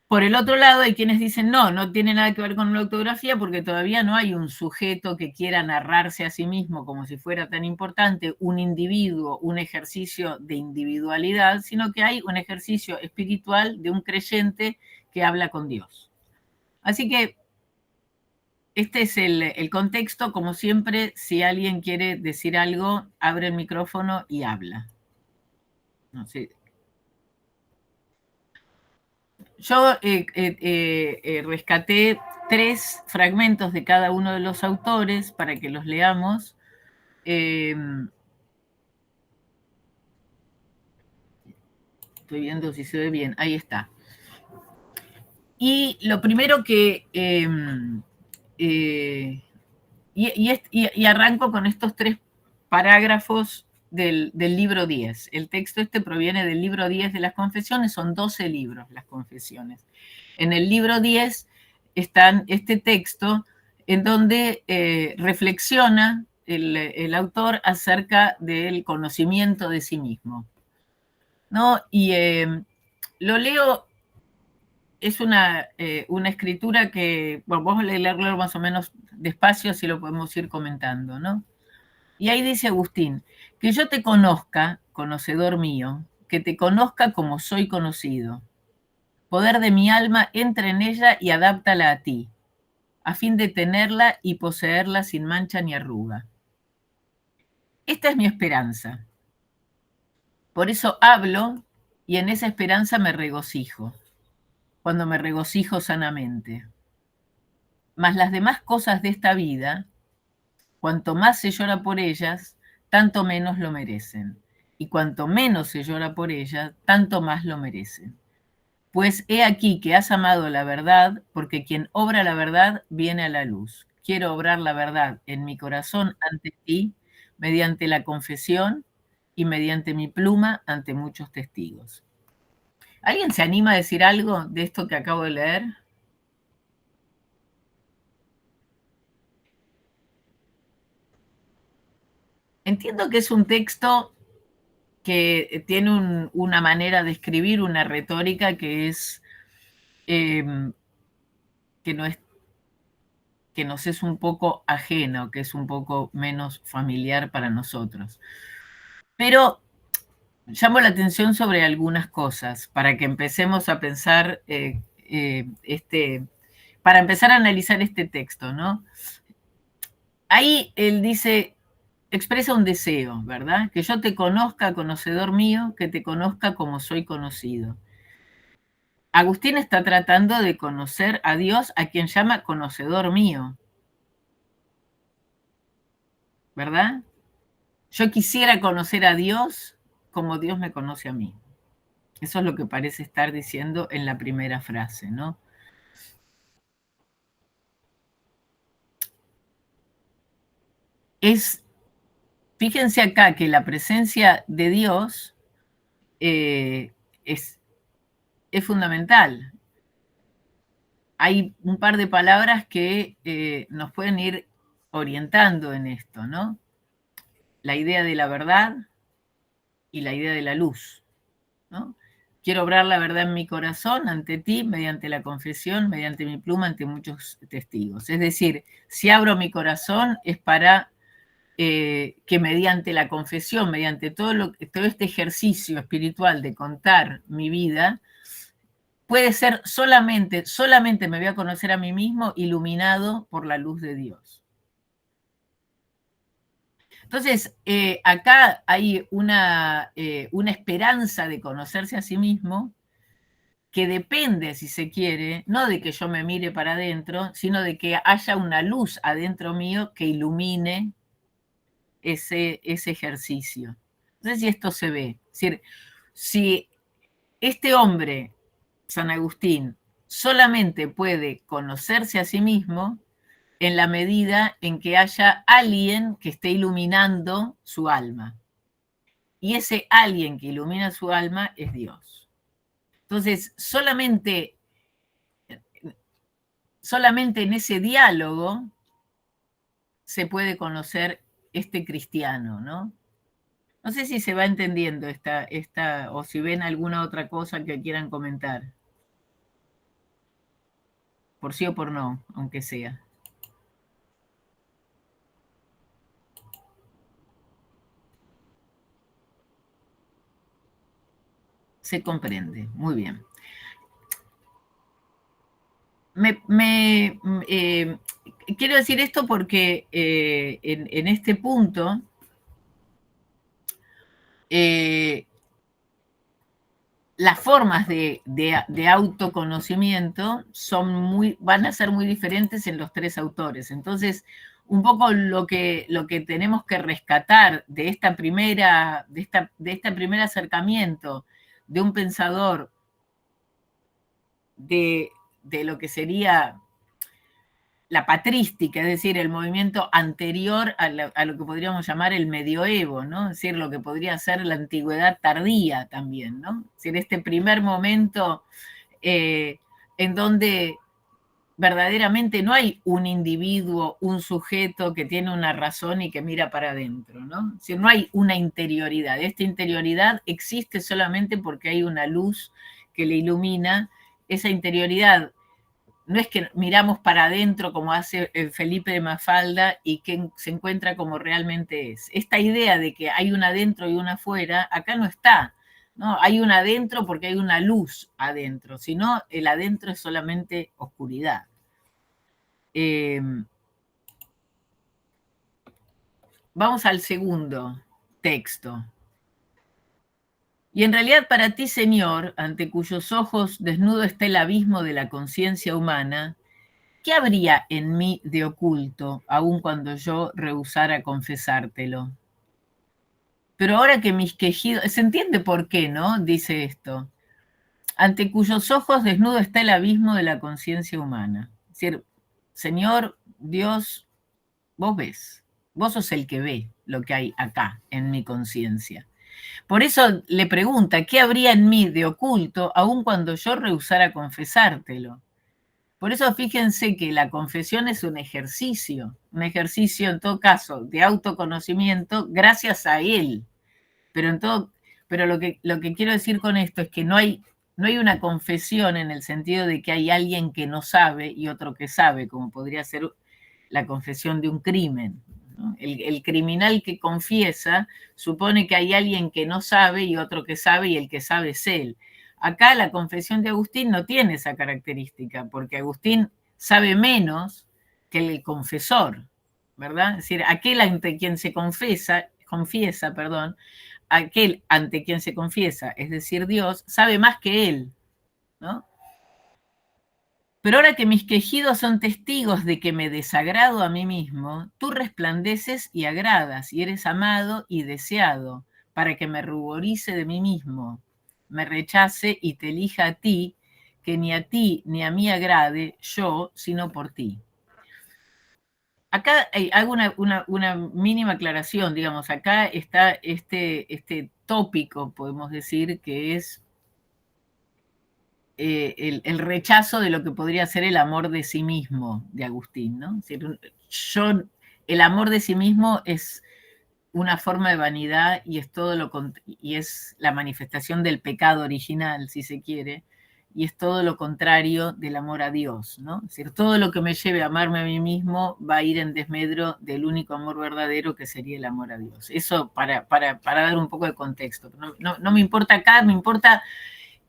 por el otro lado hay quienes dicen no tiene nada que ver con la autografía porque todavía no hay un sujeto que quiera narrarse a sí mismo como si fuera tan importante, un individuo, un ejercicio de individualidad, sino que hay un ejercicio espiritual de un creyente que habla con Dios. Así que este es el contexto. Como siempre, si alguien quiere decir algo, abre el micrófono y habla. No sé. Yo rescaté 3 fragmentos de cada uno de los autores para que los leamos. Estoy viendo si se ve bien. Ahí está. Y lo primero que... y arranco con estos 3 parágrafos del libro 10. El texto proviene del libro 10 de las confesiones, son 12 libros las confesiones. En el libro 10 está este texto en donde reflexiona el autor acerca del conocimiento de sí mismo, ¿no? Y lo leo, es una escritura que, bueno, vamos a leerlo más o menos despacio, así lo podemos ir comentando, ¿no? Y ahí dice Agustín, que yo te conozca, conocedor mío, que te conozca como soy conocido. Poder de mi alma entra en ella y adáptala a ti, a fin de tenerla y poseerla sin mancha ni arruga. Esta es mi esperanza. Por eso hablo y en esa esperanza me regocijo. cuando me regocijo sanamente. Mas las demás cosas de esta vida, cuanto más se llora por ellas, tanto menos lo merecen. Y cuanto menos se llora por ellas, tanto más lo merecen. Pues he aquí que has amado la verdad, porque quien obra la verdad viene a la luz. Quiero obrar la verdad en mi corazón ante ti, mediante la confesión y mediante mi pluma ante muchos testigos. ¿Alguien se anima a decir algo de esto que acabo de leer? Entiendo que es un texto que tiene una manera de escribir, una retórica que es que nos es un poco ajeno, que es un poco menos familiar para nosotros. Pero llamo la atención sobre algunas cosas para que empecemos a pensar, para empezar a analizar este texto, ¿no? Ahí él dice, expresa un deseo, ¿verdad? Que yo te conozca, conocedor mío, que te conozca como soy conocido. Agustín está tratando de conocer a Dios, a quien llama conocedor mío, ¿verdad? Yo quisiera conocer a Dios como Dios me conoce a mí. Eso es lo que parece estar diciendo en la primera frase, ¿no? Fíjense acá que la presencia de Dios es fundamental. Hay un par de palabras que nos pueden ir orientando en esto, ¿no? La idea de la verdad y la idea de la luz, ¿no? Quiero obrar la verdad en mi corazón ante ti, mediante la confesión, mediante mi pluma, ante muchos testigos. Es decir, si abro mi corazón es para que mediante la confesión, mediante todo este ejercicio espiritual de contar mi vida, puede ser solamente me voy a conocer a mí mismo iluminado por la luz de Dios. Entonces, acá hay una esperanza de conocerse a sí mismo que depende, si se quiere, no de que yo me mire para adentro, sino de que haya una luz adentro mío que ilumine ese ejercicio. No sé si esto se ve. Es decir, si este hombre, San Agustín, solamente puede conocerse a sí mismo en la medida en que haya alguien que esté iluminando su alma. Y ese alguien que ilumina su alma es Dios. Entonces, solamente en ese diálogo se puede conocer este cristiano, ¿no? No sé si se va entendiendo o si ven alguna otra cosa que quieran comentar. Por sí o por no, aunque sea. Se comprende, muy bien. Quiero decir esto porque en este punto las formas de autoconocimiento van a ser muy diferentes en los tres autores. Entonces, un poco lo que tenemos que rescatar de este primer acercamiento de un pensador de lo que sería la patrística, es decir, el movimiento anterior a lo que podríamos llamar el medioevo, ¿no? Es decir, lo que podría ser la antigüedad tardía también, ¿no? Es decir, este primer momento en donde verdaderamente no hay un individuo, un sujeto que tiene una razón y que mira para adentro, ¿no? Es decir, no hay una interioridad. Esta interioridad existe solamente porque hay una luz que le ilumina. Esa interioridad no es que miramos para adentro como hace Felipe de Mafalda y que se encuentra como realmente es. Esta idea de que hay una adentro y una afuera, acá no está, ¿no? Hay una adentro porque hay una luz adentro, si no, el adentro es solamente oscuridad. Vamos al segundo texto. Y en realidad para ti, Señor, ante cuyos ojos desnudo está el abismo de la conciencia humana, ¿qué habría en mí de oculto, aun cuando yo rehusara confesártelo? Pero ahora que mis quejidos... Se entiende por qué, ¿no? Dice esto. Ante cuyos ojos desnudo está el abismo de la conciencia humana. Es decir, Señor, Dios, vos ves. Vos sos el que ve lo que hay acá en mi conciencia. Por eso le pregunta, ¿qué habría en mí de oculto, aun cuando yo rehusara confesártelo? Por eso fíjense que la confesión es un ejercicio en todo caso de autoconocimiento gracias a él. Pero lo que quiero decir con esto es que no hay una confesión en el sentido de que hay alguien que no sabe y otro que sabe, como podría ser la confesión de un crimen, ¿no? El criminal que confiesa supone que hay alguien que no sabe y otro que sabe, y el que sabe es él. Acá la confesión de Agustín no tiene esa característica, porque Agustín sabe menos que el confesor, ¿verdad? Es decir, aquel ante quien se confiesa, aquel ante quien se confiesa, es decir, Dios, sabe más que él, ¿no? Pero ahora que mis quejidos son testigos de que me desagrado a mí mismo, tú resplandeces y agradas, y eres amado y deseado, para que me ruborice de mí mismo, me rechace y te elija a ti, que ni a ti ni a mí agrade yo, sino por ti. Acá hago una mínima aclaración, digamos, acá está este tópico, podemos decir, que es el rechazo de lo que podría ser el amor de sí mismo de Agustín, ¿no? Es decir, el amor de sí mismo es una forma de vanidad y es la manifestación del pecado original, si se quiere, y es todo lo contrario del amor a Dios, ¿no? Es decir, todo lo que me lleve a amarme a mí mismo va a ir en desmedro del único amor verdadero que sería el amor a Dios. Eso para dar un poco de contexto. No me importa acá,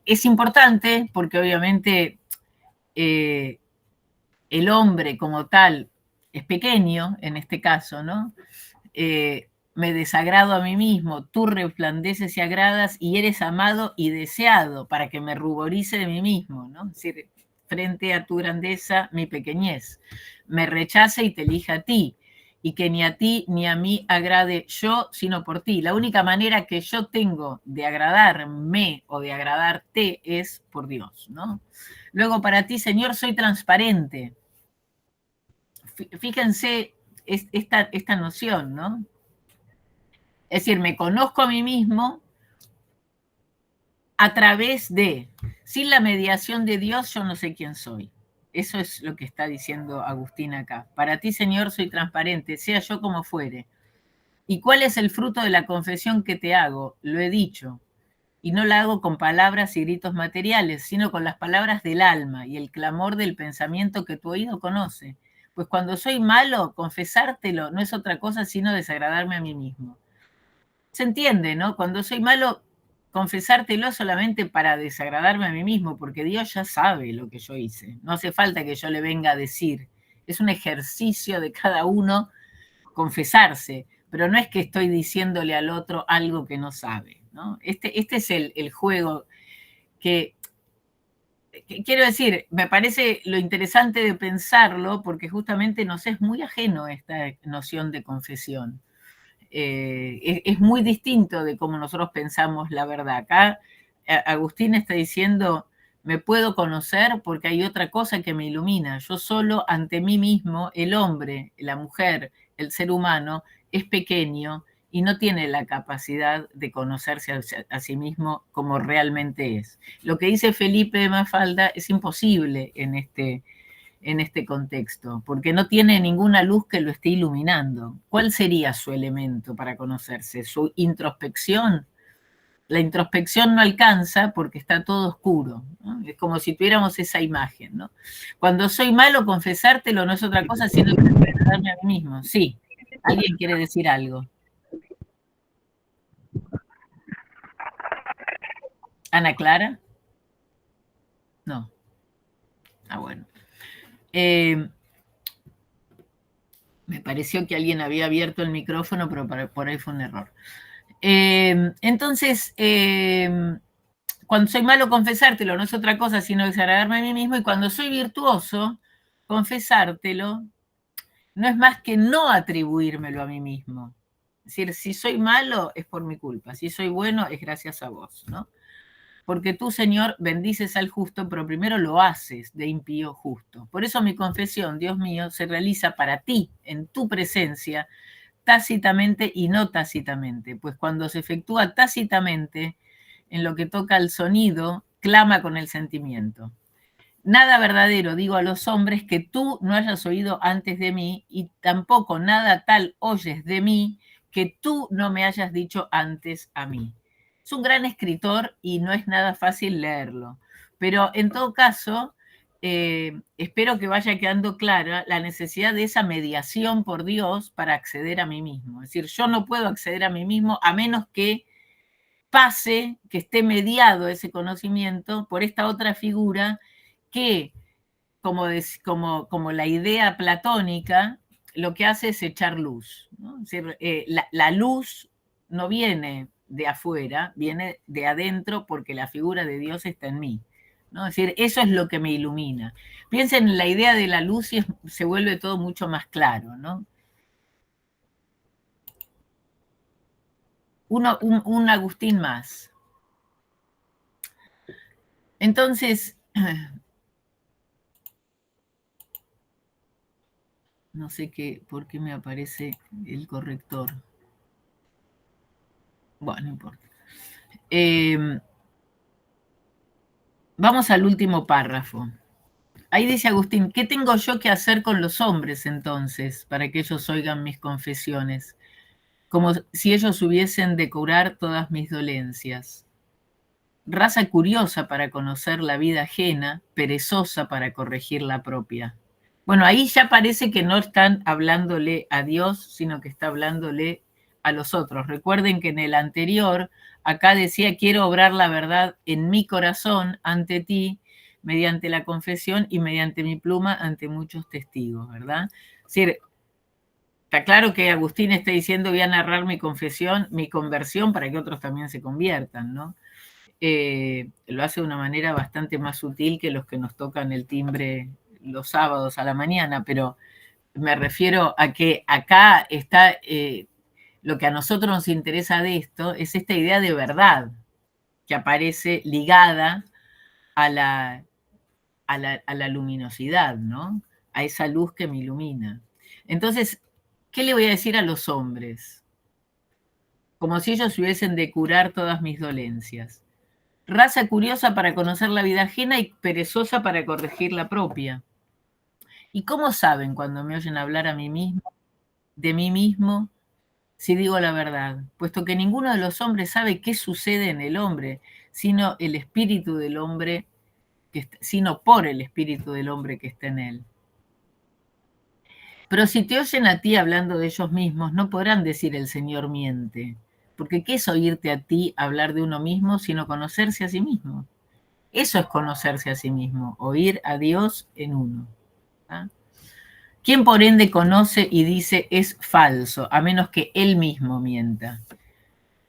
es importante porque obviamente el hombre como tal es pequeño en este caso, ¿no? Me desagrado a mí mismo, tú resplandeces y agradas y eres amado y deseado para que me ruborice de mí mismo, ¿no? Es decir, frente a tu grandeza, mi pequeñez. Me rechace y te elija a ti, y que ni a ti ni a mí agrade yo, sino por ti. La única manera que yo tengo de agradarme o de agradarte es por Dios, ¿no? Luego, para ti, Señor, soy transparente. Fíjense esta noción, ¿no? Es decir, me conozco a mí mismo a través de, sin la mediación de Dios, yo no sé quién soy. Eso es lo que está diciendo Agustín acá. Para ti, Señor, soy transparente, sea yo como fuere. ¿Y cuál es el fruto de la confesión que te hago? Lo he dicho. Y no la hago con palabras y gritos materiales, sino con las palabras del alma y el clamor del pensamiento que tu oído conoce. Pues cuando soy malo, confesártelo no es otra cosa sino desagradarme a mí mismo. Se entiende, ¿no? Cuando soy malo, confesártelo solamente para desagradarme a mí mismo, porque Dios ya sabe lo que yo hice. No hace falta que yo le venga a decir. Es un ejercicio de cada uno confesarse, pero no es que estoy diciéndole al otro algo que no sabe, ¿no? Este es el juego que quiero decir, me parece lo interesante de pensarlo, porque justamente nos es muy ajeno esta noción de confesión. Es muy distinto de cómo nosotros pensamos la verdad. Acá Agustín está diciendo, me puedo conocer porque hay otra cosa que me ilumina. Yo solo ante mí mismo, el hombre, la mujer, el ser humano, es pequeño y no tiene la capacidad de conocerse a sí mismo como realmente es. Lo que dice Felipe de Mafalda es imposible en este contexto, porque no tiene ninguna luz que lo esté iluminando. ¿Cuál sería su elemento para conocerse? ¿Su introspección? La introspección no alcanza porque está todo oscuro, ¿no? Es como si tuviéramos esa imagen, ¿no? Cuando soy malo, confesártelo no es otra cosa sino darme a mí mismo. Sí, alguien quiere decir algo. ¿Ana Clara? No. Ah, bueno. Me pareció que alguien había abierto el micrófono, pero por ahí fue un error. Entonces, cuando soy malo, confesártelo no es otra cosa sino desagradarme a mí mismo, y cuando soy virtuoso, confesártelo no es más que no atribuírmelo a mí mismo. Es decir, si soy malo es por mi culpa, si soy bueno es gracias a vos, ¿no? Porque tú, Señor, bendices al justo, pero primero lo haces de impío justo. Por eso mi confesión, Dios mío, se realiza para ti, en tu presencia, tácitamente y no tácitamente, pues cuando se efectúa tácitamente, en lo que toca al sonido, clama con el sentimiento. Nada verdadero digo a los hombres que tú no hayas oído antes de mí, y tampoco nada tal oyes de mí que tú no me hayas dicho antes a mí. Es un gran escritor y no es nada fácil leerlo, pero en todo caso, espero que vaya quedando clara la necesidad de esa mediación por Dios para acceder a mí mismo. Es decir, yo no puedo acceder a mí mismo a menos que pase, que esté mediado ese conocimiento por esta otra figura que, como la idea platónica, lo que hace es echar luz, ¿no? Es decir, la luz no viene de afuera, viene de adentro, porque la figura de Dios está en mí, ¿no? Es decir, eso es lo que me ilumina. Piensen en la idea de la luz y se vuelve todo mucho más claro, ¿no? Un Agustín más. Entonces, no sé por qué me aparece el corrector. Bueno, no importa. Vamos al último párrafo. Ahí dice Agustín: ¿qué tengo yo que hacer con los hombres entonces para que ellos oigan mis confesiones? Como si ellos hubiesen de curar todas mis dolencias. Raza curiosa para conocer la vida ajena, perezosa para corregir la propia. Bueno, ahí ya parece que no están hablándole a Dios, sino que está hablándole a los otros. Recuerden que en el anterior, acá decía: quiero obrar la verdad en mi corazón ante ti, mediante la confesión y mediante mi pluma ante muchos testigos, ¿verdad? Es decir, está claro que Agustín está diciendo: voy a narrar mi confesión, mi conversión, para que otros también se conviertan, ¿no? Lo hace de una manera bastante más sutil que los que nos tocan el timbre los sábados a la mañana, pero me refiero a que acá está, lo que a nosotros nos interesa de esto es esta idea de verdad que aparece ligada a la luminosidad, ¿no? A esa luz que me ilumina. Entonces, ¿qué le voy a decir a los hombres? Como si ellos hubiesen de curar todas mis dolencias. Raza curiosa para conocer la vida ajena y perezosa para corregir la propia. ¿Y cómo saben cuando me oyen hablar a mí mismo, de mí mismo, si digo la verdad? Puesto que ninguno de los hombres sabe qué sucede en el hombre, sino el espíritu del hombre, sino por el espíritu del hombre que está en él. Pero si te oyen a ti hablando de ellos mismos, no podrán decir: el Señor miente. Porque ¿qué es oírte a ti hablar de uno mismo, sino conocerse a sí mismo? Eso es conocerse a sí mismo, oír a Dios en uno. ¿Ah? ¿Quién por ende conoce y dice es falso, a menos que él mismo mienta?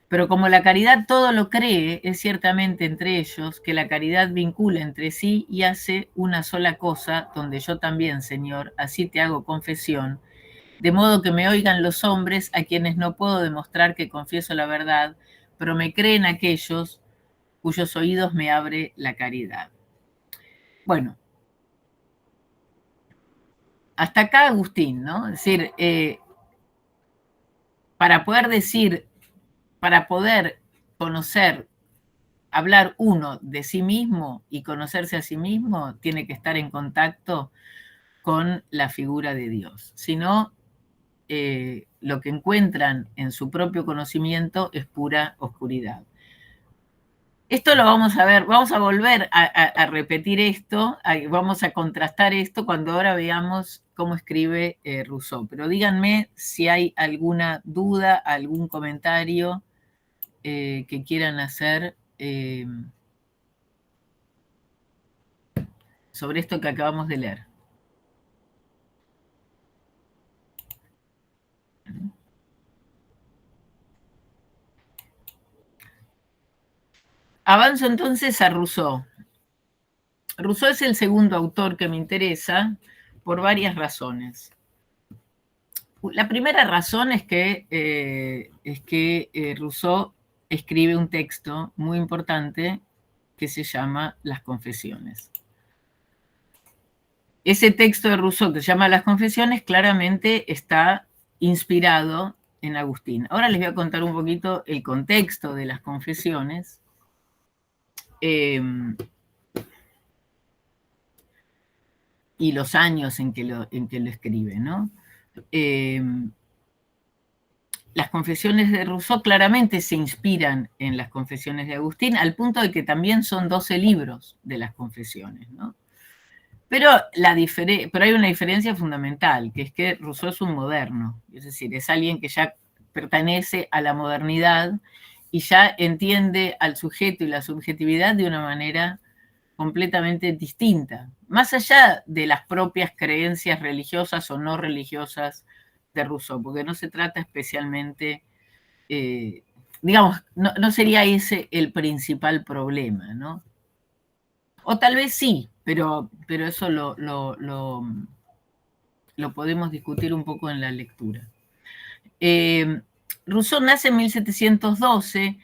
Pero como la caridad todo lo cree, es ciertamente entre ellos que la caridad vincula entre sí y hace una sola cosa, donde yo también, Señor, así te hago confesión, de modo que me oigan los hombres a quienes no puedo demostrar que confieso la verdad, pero me creen aquellos cuyos oídos me abre la caridad. Bueno, hasta acá Agustín, ¿no? Es decir, para poder conocer, hablar uno de sí mismo y conocerse a sí mismo, tiene que estar en contacto con la figura de Dios. Si no, lo que encuentran en su propio conocimiento es pura oscuridad. Esto lo vamos a ver, vamos a volver a repetir esto, vamos a contrastar esto cuando ahora veamos cómo escribe Rousseau. Pero díganme si hay alguna duda, algún comentario que quieran hacer sobre esto que acabamos de leer. Avanzo entonces a Rousseau. Rousseau es el segundo autor que me interesa por varias razones. La primera razón es que Rousseau escribe un texto muy importante que se llama Las Confesiones. Ese texto de Rousseau que se llama Las Confesiones claramente está inspirado en Agustín. Ahora les voy a contar un poquito el contexto de Las Confesiones. Y los años en que lo escribe, ¿no? Las confesiones de Rousseau claramente se inspiran en las confesiones de Agustín, al punto de que también son 12 libros de las confesiones, ¿no? Pero hay una diferencia fundamental, que es que Rousseau es un moderno, es decir, es alguien que ya pertenece a la modernidad y ya entiende al sujeto y la subjetividad de una manera completamente distinta, más allá de las propias creencias religiosas o no religiosas de Rousseau, porque no se trata especialmente, digamos, no sería ese el principal problema, ¿no? O tal vez sí, pero eso lo podemos discutir un poco en la lectura. Rousseau nace en 1712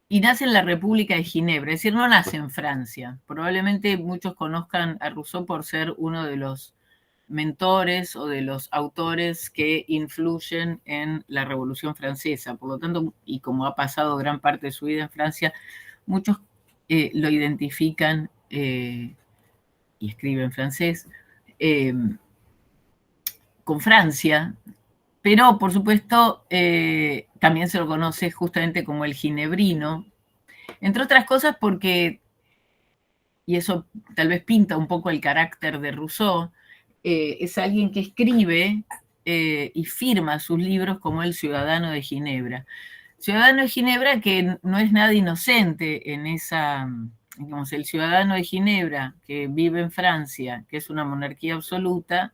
y nace en la República de Ginebra, es decir, no nace en Francia. Probablemente muchos conozcan a Rousseau por ser uno de los mentores o de los autores que influyen en la Revolución Francesa. Por lo tanto, y como ha pasado gran parte de su vida en Francia, muchos lo identifican y escribe en francés con Francia, pero por supuesto también se lo conoce justamente como el ginebrino, entre otras cosas porque, y eso tal vez pinta un poco el carácter de Rousseau, es alguien que escribe y firma sus libros como el ciudadano de Ginebra. Ciudadano de Ginebra que no es nada inocente en esa, digamos, el ciudadano de Ginebra que vive en Francia, que es una monarquía absoluta,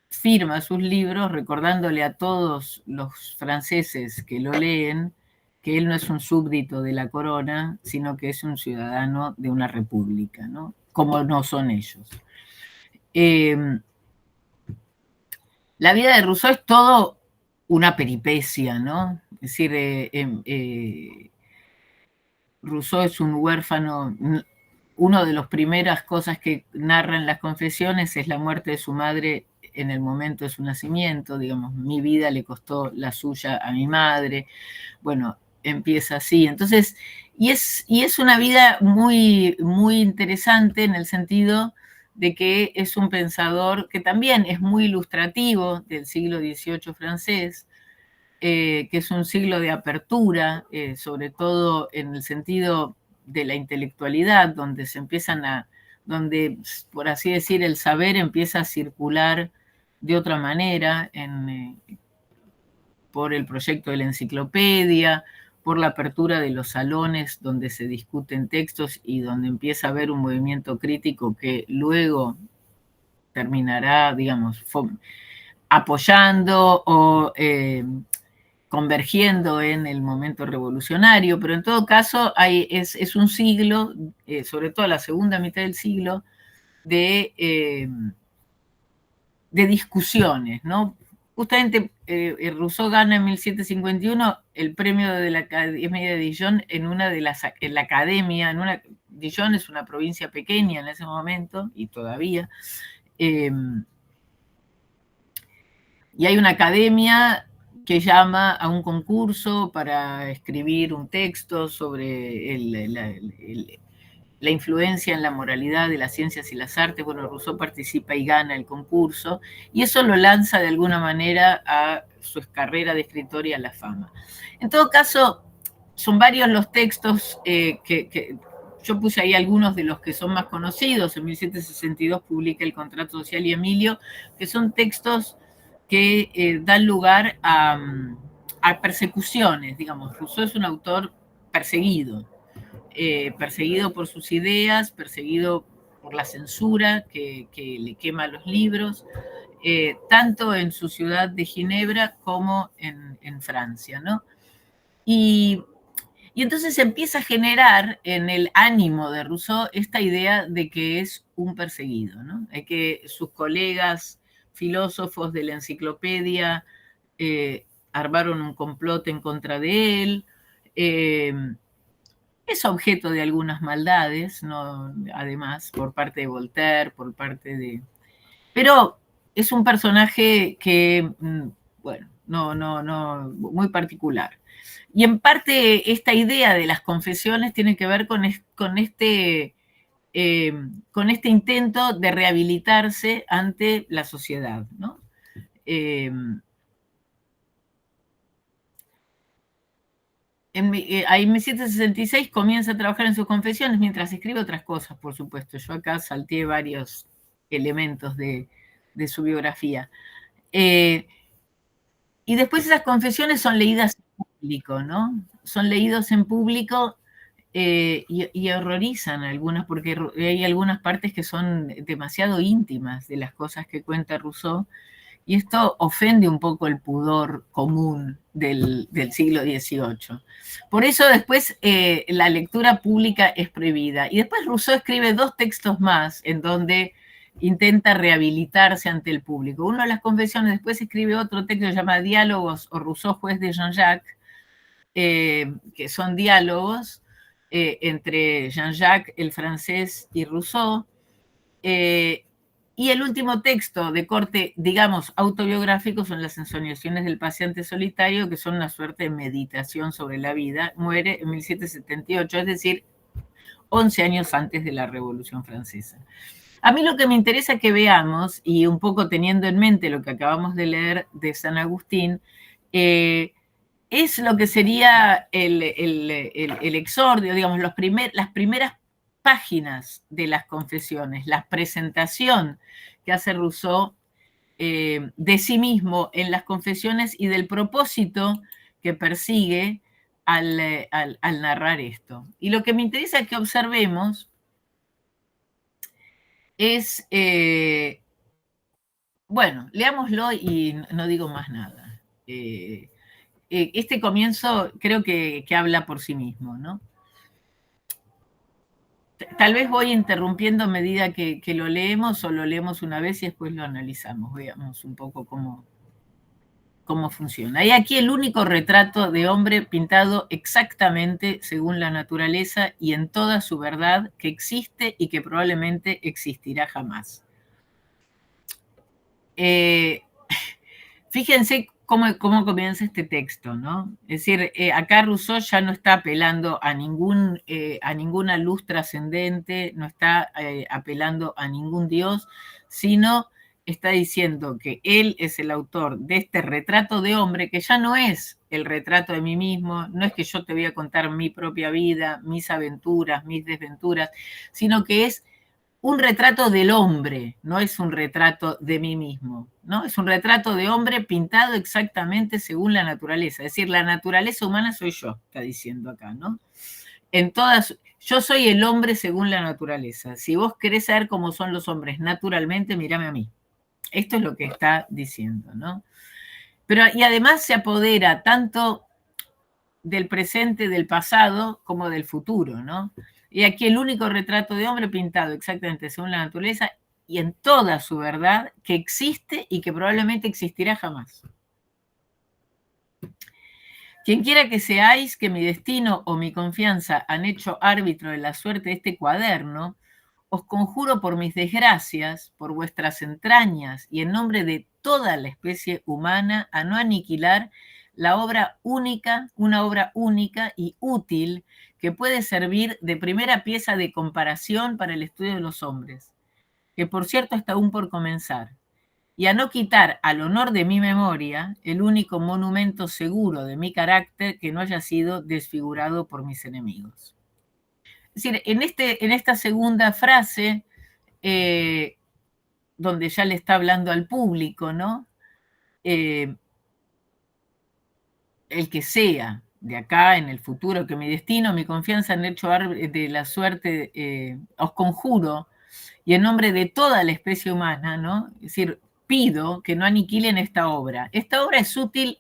firma sus libros recordándole a todos los franceses que lo leen que él no es un súbdito de la corona, sino que es un ciudadano de una república, ¿no? Como no son ellos. La vida de Rousseau es todo una peripecia, ¿no? Es decir, Rousseau es un huérfano. Una de las primeras cosas que narran las confesiones es la muerte de su madre en el momento de su nacimiento, digamos, mi vida le costó la suya a mi madre. Bueno, empieza así. Entonces, y es una vida muy, muy interesante en el sentido de que es un pensador que también es muy ilustrativo del siglo XVIII francés, que es un siglo de apertura, sobre todo en el sentido de la intelectualidad, donde donde, por así decir, el saber empieza a circular de otra manera por el proyecto de la enciclopedia, por la apertura de los salones donde se discuten textos y donde empieza a haber un movimiento crítico que luego terminará, digamos, apoyando o convergiendo en el momento revolucionario, pero en todo caso es un siglo, sobre todo la segunda mitad del siglo, de discusiones, ¿no? Justamente Rousseau gana en 1751 el premio de la Academia de Dijon en la academia, Dijon es una provincia pequeña en ese momento y todavía, y hay una academia que llama a un concurso para escribir un texto sobre la influencia en la moralidad de las ciencias y las artes. Bueno, Rousseau participa y gana el concurso, y eso lo lanza de alguna manera a su carrera de escritor y a la fama. En todo caso, son varios los textos que yo puse ahí algunos de los que son más conocidos. En 1762 publica El Contrato Social y Emilio, que son textos que dan lugar a persecuciones, digamos. Rousseau es un autor perseguido, perseguido por sus ideas, perseguido por la censura que le quema los libros, tanto en su ciudad de Ginebra como en Francia, ¿no? Y Y entonces empieza a generar en el ánimo de Rousseau esta idea de que es un perseguido, ¿no? De que sus colegas filósofos de la enciclopedia armaron un complot en contra de él. Es objeto de algunas maldades, ¿no? Además, por parte de Voltaire, por parte de... Pero es un personaje que, bueno, no, muy particular. Y en parte esta idea de las confesiones tiene que ver con este intento de rehabilitarse ante la sociedad, ¿no? Ahí en 1766 comienza a trabajar en sus confesiones mientras escribe otras cosas, por supuesto. Yo acá salteé varios elementos de su biografía. Y después esas confesiones son leídas en público, ¿no? Son leídos en público y horrorizan algunas, porque hay algunas partes que son demasiado íntimas de las cosas que cuenta Rousseau, y esto ofende un poco el pudor común del siglo XVIII. Por eso después la lectura pública es prohibida. Y después Rousseau escribe 2 textos más en donde intenta rehabilitarse ante el público. Uno de las confesiones, después escribe otro texto que se llama Diálogos o Rousseau, juez de Jean-Jacques, que son diálogos entre Jean-Jacques, el francés, y Rousseau. Y el último texto de corte, digamos, autobiográfico son las ensoñaciones del paciente solitario, que son una suerte de meditación sobre la vida. Muere en 1778, es decir, 11 años antes de la Revolución Francesa. A mí lo que me interesa que veamos, y un poco teniendo en mente lo que acabamos de leer de San Agustín, es lo que sería el exordio, digamos, las primeras páginas de las confesiones, la presentación que hace Rousseau de sí mismo en las confesiones y del propósito que persigue al narrar esto. Y lo que me interesa que observemos es, bueno, leámoslo y no digo más nada. Este comienzo creo que habla por sí mismo, ¿no? Tal vez voy interrumpiendo a medida que lo leemos, o lo leemos una vez y después lo analizamos. Veamos un poco cómo funciona. Hay aquí el único retrato de hombre pintado exactamente según la naturaleza y en toda su verdad, que existe y que probablemente existirá jamás. Fíjense cómo comienza este texto, ¿no? Es decir, acá Rousseau ya no está apelando a ninguna luz trascendente, no está apelando a ningún dios, sino está diciendo que él es el autor de este retrato de hombre, que ya no es el retrato de mí mismo, no es que yo te voy a contar mi propia vida, mis aventuras, mis desventuras, sino que es un retrato del hombre, no es un retrato de mí mismo, ¿no? Es un retrato de hombre pintado exactamente según la naturaleza. Es decir, la naturaleza humana soy yo, está diciendo acá, ¿no? Yo soy el hombre según la naturaleza. Si vos querés saber cómo son los hombres naturalmente, mírame a mí. Esto es lo que está diciendo, ¿no? Y además se apodera tanto del presente, del pasado, como del futuro, ¿no? Y aquí el único retrato de hombre pintado exactamente según la naturaleza y en toda su verdad, que existe y que probablemente existirá jamás. Quien quiera que seáis, que mi destino o mi confianza han hecho árbitro de la suerte de este cuaderno, os conjuro por mis desgracias, por vuestras entrañas y en nombre de toda la especie humana, a no aniquilar una obra única y útil que puede servir de primera pieza de comparación para el estudio de los hombres, que por cierto está aún por comenzar, y a no quitar al honor de mi memoria el único monumento seguro de mi carácter que no haya sido desfigurado por mis enemigos. Es decir, en esta segunda frase, donde ya le está hablando al público, ¿no? El que sea de acá en el futuro, que mi destino, mi confianza en el hecho de la suerte, os conjuro, y en nombre de toda la especie humana, ¿no? Es decir, pido que no aniquilen esta obra. Esta obra es útil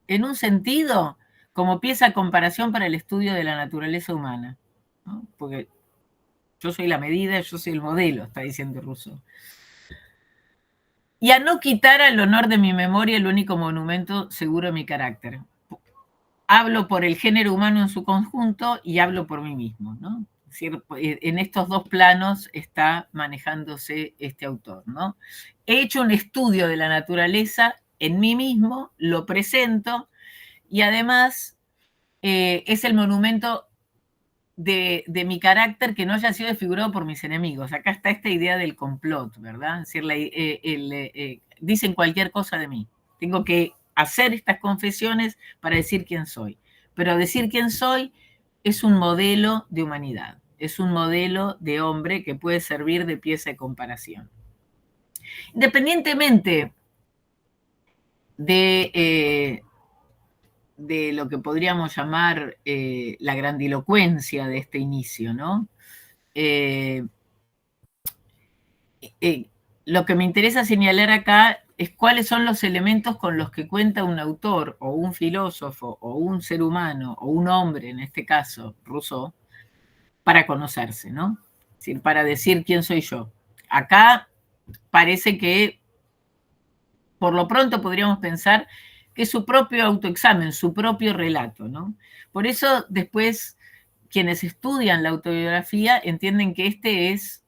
en un sentido como pieza de comparación para el estudio de la naturaleza humana, ¿no? Porque yo soy la medida, yo soy el modelo, está diciendo Rousseau. Y a no quitar al honor de mi memoria el único monumento seguro de mi carácter. Hablo por el género humano en su conjunto y hablo por mí mismo, ¿no? Es decir, en estos dos planos está manejándose este autor, ¿no? He hecho un estudio de la naturaleza en mí mismo, lo presento y además es el monumento de mi carácter que no haya sido desfigurado por mis enemigos. Acá está esta idea del complot, ¿verdad? Es decir, dicen cualquier cosa de mí. Tengo que hacer estas confesiones para decir quién soy. Pero decir quién soy es un modelo de humanidad, es un modelo de hombre que puede servir de pieza de comparación. Independientemente de lo que podríamos llamar la grandilocuencia de este inicio, ¿no? Lo que me interesa señalar acá es cuáles son los elementos con los que cuenta un autor o un filósofo o un ser humano o un hombre, en este caso Rousseau, para conocerse, ¿no? Es decir, para decir quién soy yo. Acá parece que por lo pronto podríamos pensar que es su propio autoexamen, su propio relato, ¿no? Por eso después quienes estudian la autobiografía entienden que este es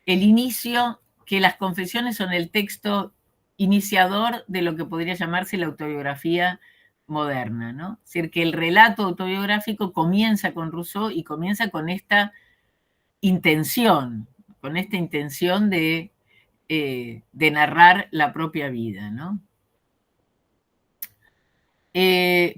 el inicio, que las confesiones son el texto iniciador de lo que podría llamarse la autobiografía moderna, ¿no? Es decir, que el relato autobiográfico comienza con Rousseau y comienza con esta intención de narrar la propia vida, ¿no?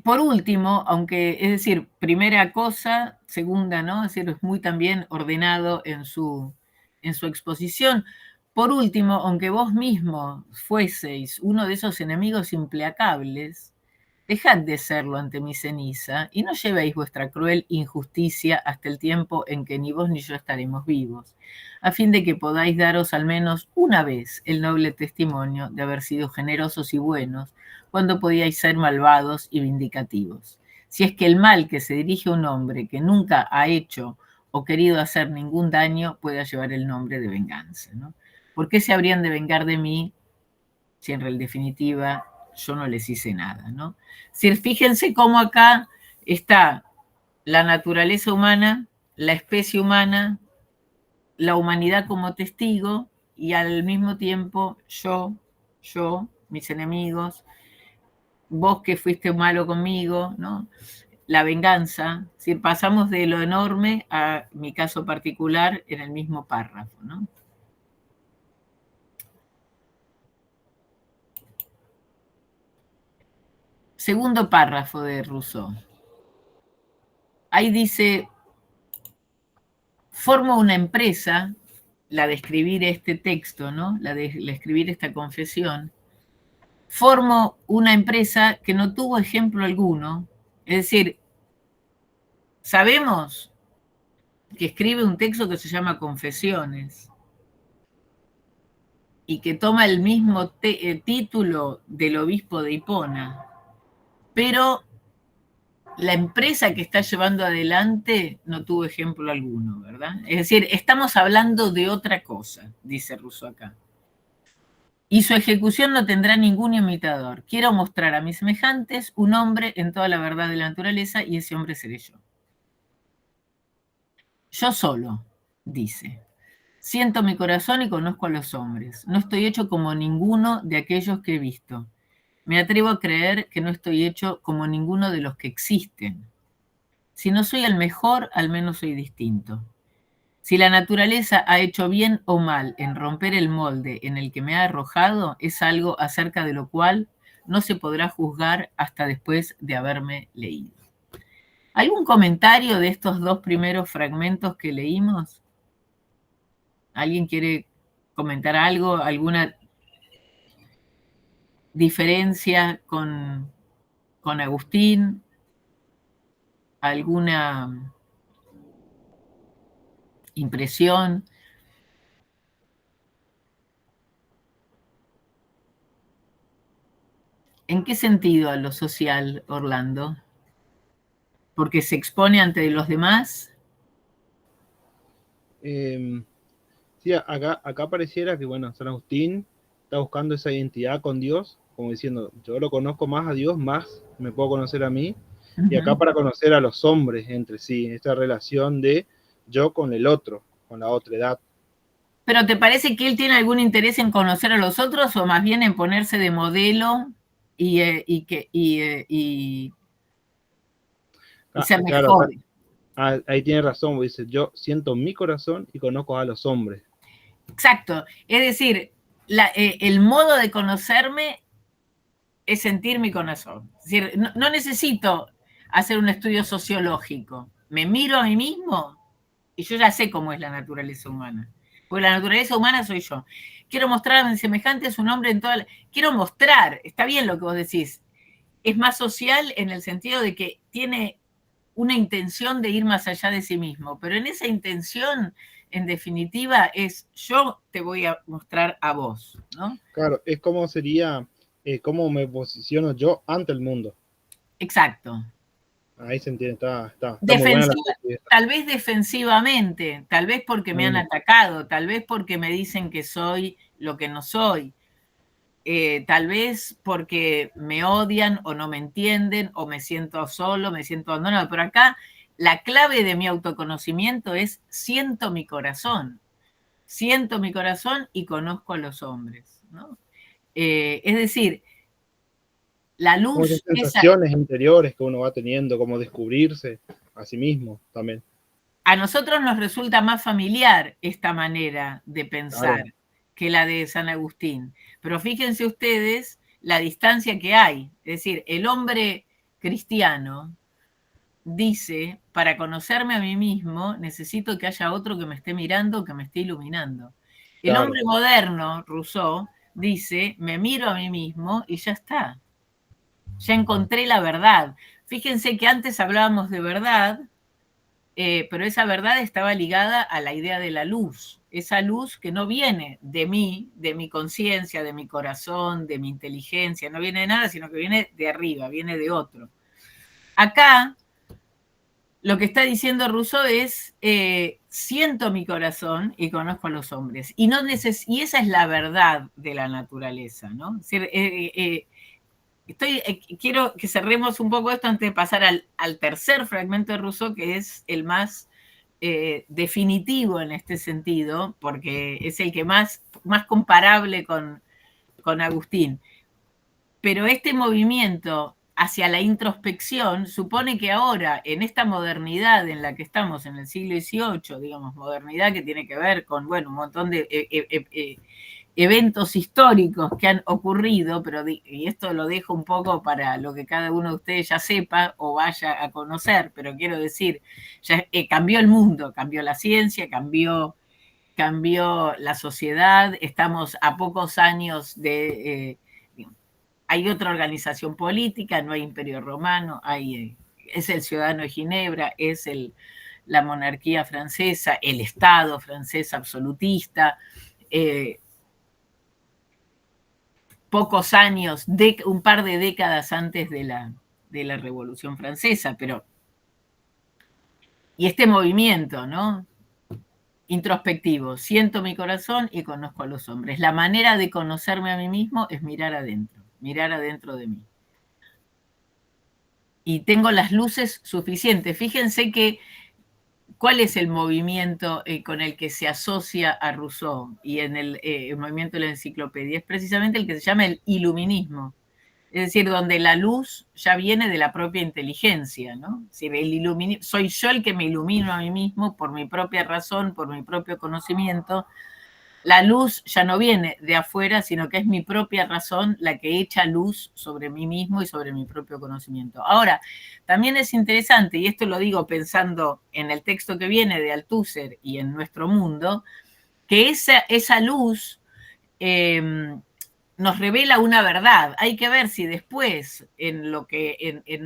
Por último, aunque, es decir, primera cosa, segunda, ¿no? Es decir, es muy también ordenado en su exposición. Por último, aunque vos mismo fueseis uno de esos enemigos implacables, dejad de serlo ante mi ceniza y no llevéis vuestra cruel injusticia hasta el tiempo en que ni vos ni yo estaremos vivos, a fin de que podáis daros al menos una vez el noble testimonio de haber sido generosos y buenos cuando podíais ser malvados y vindicativos. Si es que el mal que se dirige a un hombre que nunca ha hecho o querido hacer ningún daño pueda llevar el nombre de venganza, ¿no? ¿Por qué se habrían de vengar de mí si en definitiva yo no les hice nada, ¿no? Es decir, fíjense cómo acá está la naturaleza humana, la especie humana, la humanidad como testigo y al mismo tiempo yo, mis enemigos, vos que fuiste malo conmigo, ¿no? La venganza, es decir, pasamos de lo enorme a mi caso particular en el mismo párrafo, ¿no? Segundo párrafo de Rousseau. Ahí dice, formo una empresa, la de escribir este texto, ¿no? La de escribir esta confesión. Formo una empresa que no tuvo ejemplo alguno. Es decir, sabemos que escribe un texto que se llama Confesiones y que toma el mismo título del obispo de Hipona, pero la empresa que está llevando adelante no tuvo ejemplo alguno, ¿verdad? Es decir, estamos hablando de otra cosa, dice Rousseau acá. Y su ejecución no tendrá ningún imitador. Quiero mostrar a mis semejantes un hombre en toda la verdad de la naturaleza y ese hombre seré yo. Yo solo, dice. Siento mi corazón y conozco a los hombres. No estoy hecho como ninguno de aquellos que he visto. Me atrevo a creer que no estoy hecho como ninguno de los que existen. Si no soy el mejor, al menos soy distinto. Si la naturaleza ha hecho bien o mal en romper el molde en el que me ha arrojado, es algo acerca de lo cual no se podrá juzgar hasta después de haberme leído. ¿Algún comentario de estos dos primeros fragmentos que leímos? ¿Alguien quiere comentar algo? ¿Alguna diferencia con Agustín? ¿Alguna impresión? ¿En qué sentido a lo social, Orlando? porque se expone ante los demás. Sí, acá pareciera que, bueno, San Agustín está buscando esa identidad con Dios, como diciendo, yo lo conozco más a Dios, más me puedo conocer a mí, y acá para conocer a los hombres entre sí, esta relación de yo con el otro, con la otra edad. ¿Pero te parece que él tiene algún interés en conocer a los otros o más bien en ponerse de modelo y ser Claro, mejor? ahí tiene razón, dice, yo siento mi corazón y conozco a los hombres. Exacto, es decir, el modo de conocerme es sentir mi corazón. Es decir, no necesito hacer un estudio sociológico, me miro a mí mismo y yo ya sé cómo es la naturaleza humana. Porque la naturaleza humana soy yo. Quiero mostrar a mis semejantes un hombre en toda la... Quiero mostrar, está bien lo que vos decís, es más social en el sentido de que tiene una intención de ir más allá de sí mismo, pero en esa intención, en definitiva, es yo te voy a mostrar a vos, ¿no? Claro, es como sería, cómo me posiciono yo ante el mundo. Exacto. Ahí se entiende, está muy buena la Defensiva, tal vez defensivamente, tal vez porque me han atacado, tal vez porque me dicen que soy lo que no soy, tal vez porque me odian o no me entienden o me siento solo, me siento abandonado. Pero acá la clave de mi autoconocimiento es siento mi corazón y conozco a los hombres, ¿no? Es decir, la como esas luz, sensaciones interiores que uno va teniendo, como descubrirse a sí mismo también. a nosotros nos resulta más familiar esta manera de pensar Claro. que la de San Agustín. Pero fíjense ustedes la distancia que hay. Es decir, el hombre cristiano dice, para conocerme a mí mismo, necesito que haya otro que me esté mirando, que me esté iluminando. El Claro. hombre moderno, Rousseau, dice, me miro a mí mismo y ya está. Ya encontré la verdad. Fíjense que antes hablábamos de verdad, pero esa verdad estaba ligada a la idea de la luz. Esa luz que no viene de mí, de mi conciencia, de mi corazón, de mi inteligencia, no viene de nada, sino que viene de arriba, viene de otro. Acá lo que está diciendo Rousseau es, siento mi corazón y conozco a los hombres. Y esa es la verdad de la naturaleza, ¿no? Es decir, quiero que cerremos un poco esto antes de pasar al tercer fragmento de Rousseau, que es el más definitivo en este sentido, porque es el que más comparable con Agustín. Pero este movimiento hacia la introspección supone que ahora, en esta modernidad en la que estamos en el siglo XVIII, digamos, modernidad que tiene que ver con, bueno, un montón de eventos históricos que han ocurrido, pero y esto lo dejo un poco para lo que cada uno de ustedes ya sepa o vaya a conocer, pero quiero decir, ya cambió el mundo, cambió la ciencia, cambió la sociedad, estamos a pocos años de... hay otra organización política, no hay imperio romano, es el ciudadano de Ginebra, es la monarquía francesa, el Estado francés absolutista, pocos años, un par de décadas antes de la Revolución Francesa, pero... Y este movimiento, ¿no? Introspectivo, siento mi corazón y conozco a los hombres. La manera de conocerme a mí mismo es mirar adentro de mí. Y tengo las luces suficientes. Fíjense que cuál es el movimiento con el que se asocia a Rousseau y en el movimiento de la enciclopedia. Es precisamente el que se llama el iluminismo. Es decir, donde la luz ya viene de la propia inteligencia, ¿no? Es decir, soy yo el que me ilumino a mí mismo por mi propia razón, por mi propio conocimiento. La luz ya no viene de afuera, sino que es mi propia razón la que echa luz sobre mí mismo y sobre mi propio conocimiento. Ahora, también es interesante, y esto lo digo pensando en el texto que viene de Althusser y en nuestro mundo, que esa luz nos revela una verdad. Hay que ver si después, en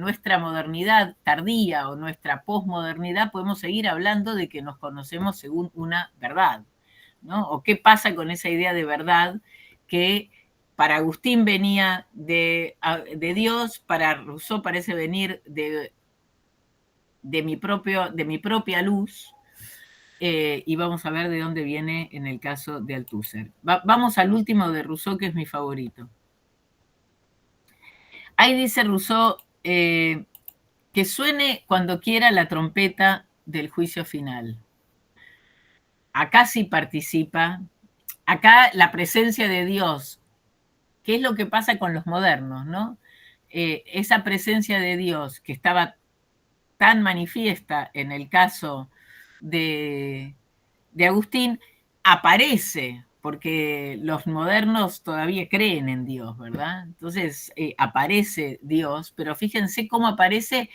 nuestra modernidad tardía o nuestra posmodernidad, podemos seguir hablando de que nos conocemos según una verdad, ¿no? O qué pasa con esa idea de verdad que para Agustín venía de Dios, para Rousseau parece venir de de mi propia luz, y vamos a ver de dónde viene en el caso de Althusser. Vamos al último de Rousseau, que es mi favorito. Ahí dice Rousseau, que suene cuando quiera la trompeta del juicio final. Acá sí participa, acá la presencia de Dios, ¿qué es lo que pasa con los modernos, no? Esa presencia de Dios que estaba tan manifiesta en el caso de Agustín, aparece, porque los modernos todavía creen en Dios, ¿verdad? Entonces aparece Dios, pero fíjense cómo aparece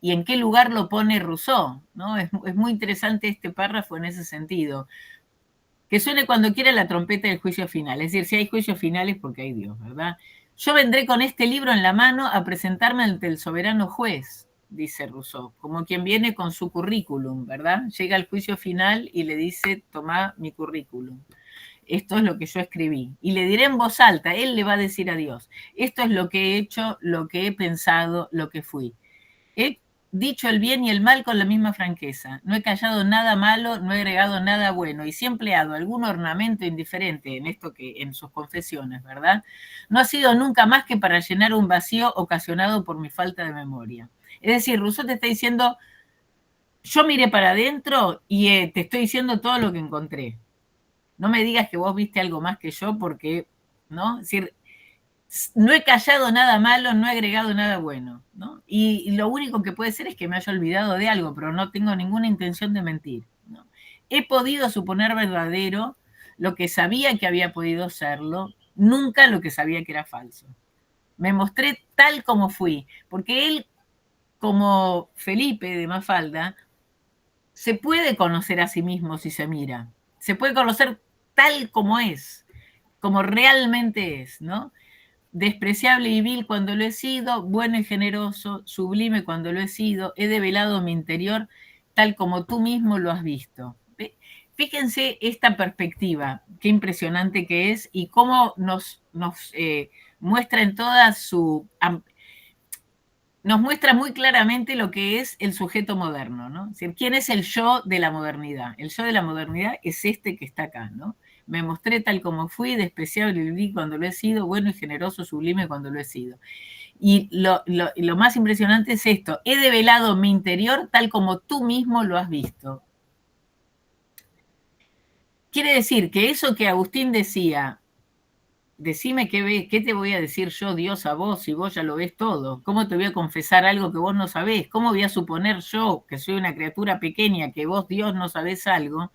y en qué lugar lo pone Rousseau, ¿no? Es muy interesante este párrafo en ese sentido. Que suene cuando quiera la trompeta del juicio final. Es decir, si hay juicios finales porque hay Dios, ¿verdad? Yo vendré con este libro en la mano a presentarme ante el soberano juez, dice Rousseau, como quien viene con su currículum, ¿verdad? Llega al juicio final y le dice, tomá mi currículum. Esto es lo que yo escribí. Y le diré en voz alta, él le va a decir a Dios, esto es lo que he hecho, lo que he pensado, lo que fui. He dicho el bien y el mal con la misma franqueza. No he callado nada malo, no he agregado nada bueno, y si he empleado algún ornamento indiferente en esto que en sus confesiones, ¿verdad? No ha sido nunca más que para llenar un vacío ocasionado por mi falta de memoria. Es decir, Rousseau te está diciendo, yo miré para adentro y te estoy diciendo todo lo que encontré. No me digas que vos viste algo más que yo porque, ¿no? Es decir, no he callado nada malo, no he agregado nada bueno, ¿no? Y lo único que puede ser es que me haya olvidado de algo, pero no tengo ninguna intención de mentir, ¿no? He podido suponer verdadero lo que sabía que había podido serlo, nunca lo que sabía que era falso. Me mostré tal como fui, porque él, como Felipe de Mafalda, se puede conocer a sí mismo si se mira, se puede conocer tal como es, como realmente es, ¿no? Despreciable y vil cuando lo he sido, bueno y generoso, sublime cuando lo he sido, he develado mi interior tal como tú mismo lo has visto. Fíjense esta perspectiva, qué impresionante que es y cómo nos muestra en toda su... Nos muestra muy claramente lo que es el sujeto moderno, ¿no? Es decir, ¿quién es el yo de la modernidad? El yo de la modernidad es este que está acá, ¿no? Me mostré tal como fui, despreciable y vil cuando lo he sido, bueno y generoso, sublime cuando lo he sido. Y lo más impresionante es esto, he develado mi interior tal como tú mismo lo has visto. Quiere decir que eso que Agustín decía, decime qué te voy a decir yo, Dios, a vos, si vos ya lo ves todo. ¿Cómo te voy a confesar algo que vos no sabés? ¿Cómo voy a suponer yo, que soy una criatura pequeña, que vos, Dios, no sabés algo?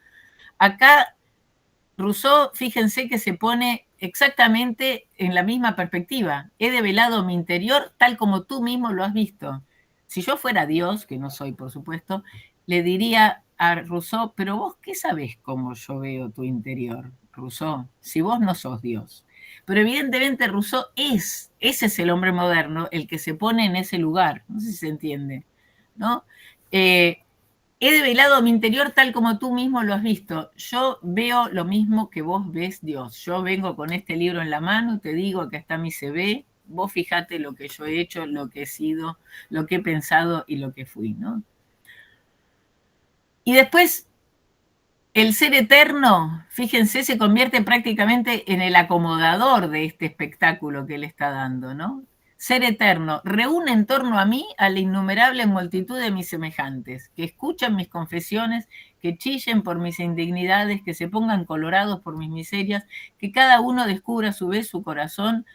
Acá Rousseau, fíjense que se pone exactamente en la misma perspectiva. He develado mi interior tal como tú mismo lo has visto. Si yo fuera Dios, que no soy, por supuesto, le diría a Rousseau, pero vos qué sabés cómo yo veo tu interior, Rousseau, si vos no sos Dios. Pero evidentemente Rousseau ese es el hombre moderno, el que se pone en ese lugar. No sé si se entiende, ¿no? He develado mi interior tal como tú mismo lo has visto. Yo veo lo mismo que vos ves, Dios. Yo vengo con este libro en la mano, te digo que está mi CV, vos fijate lo que yo he hecho, lo que he sido, lo que he pensado y lo que fui, ¿no? Y después, el ser eterno, fíjense, se convierte prácticamente en el acomodador de este espectáculo que él está dando, ¿no? Ser eterno, reúne en torno a mí a la innumerable multitud de mis semejantes, que escuchan mis confesiones, que chillen por mis indignidades, que se pongan colorados por mis miserias, que cada uno descubra a su vez su corazón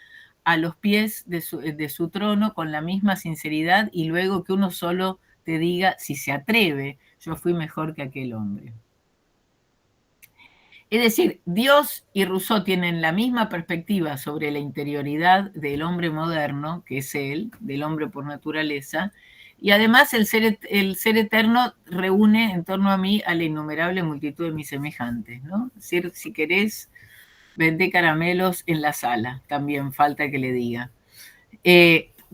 a los pies de su trono con la misma sinceridad y luego que uno solo te diga, si se atreve, yo fui mejor que aquel hombre. Es decir, Dios y Rousseau tienen la misma perspectiva sobre la interioridad del hombre moderno, que es él, del hombre por naturaleza, y además el ser eterno reúne en torno a mí a la innumerable multitud de mis semejantes, ¿no? Es decir, si querés, vendé caramelos en la sala, también falta que le diga.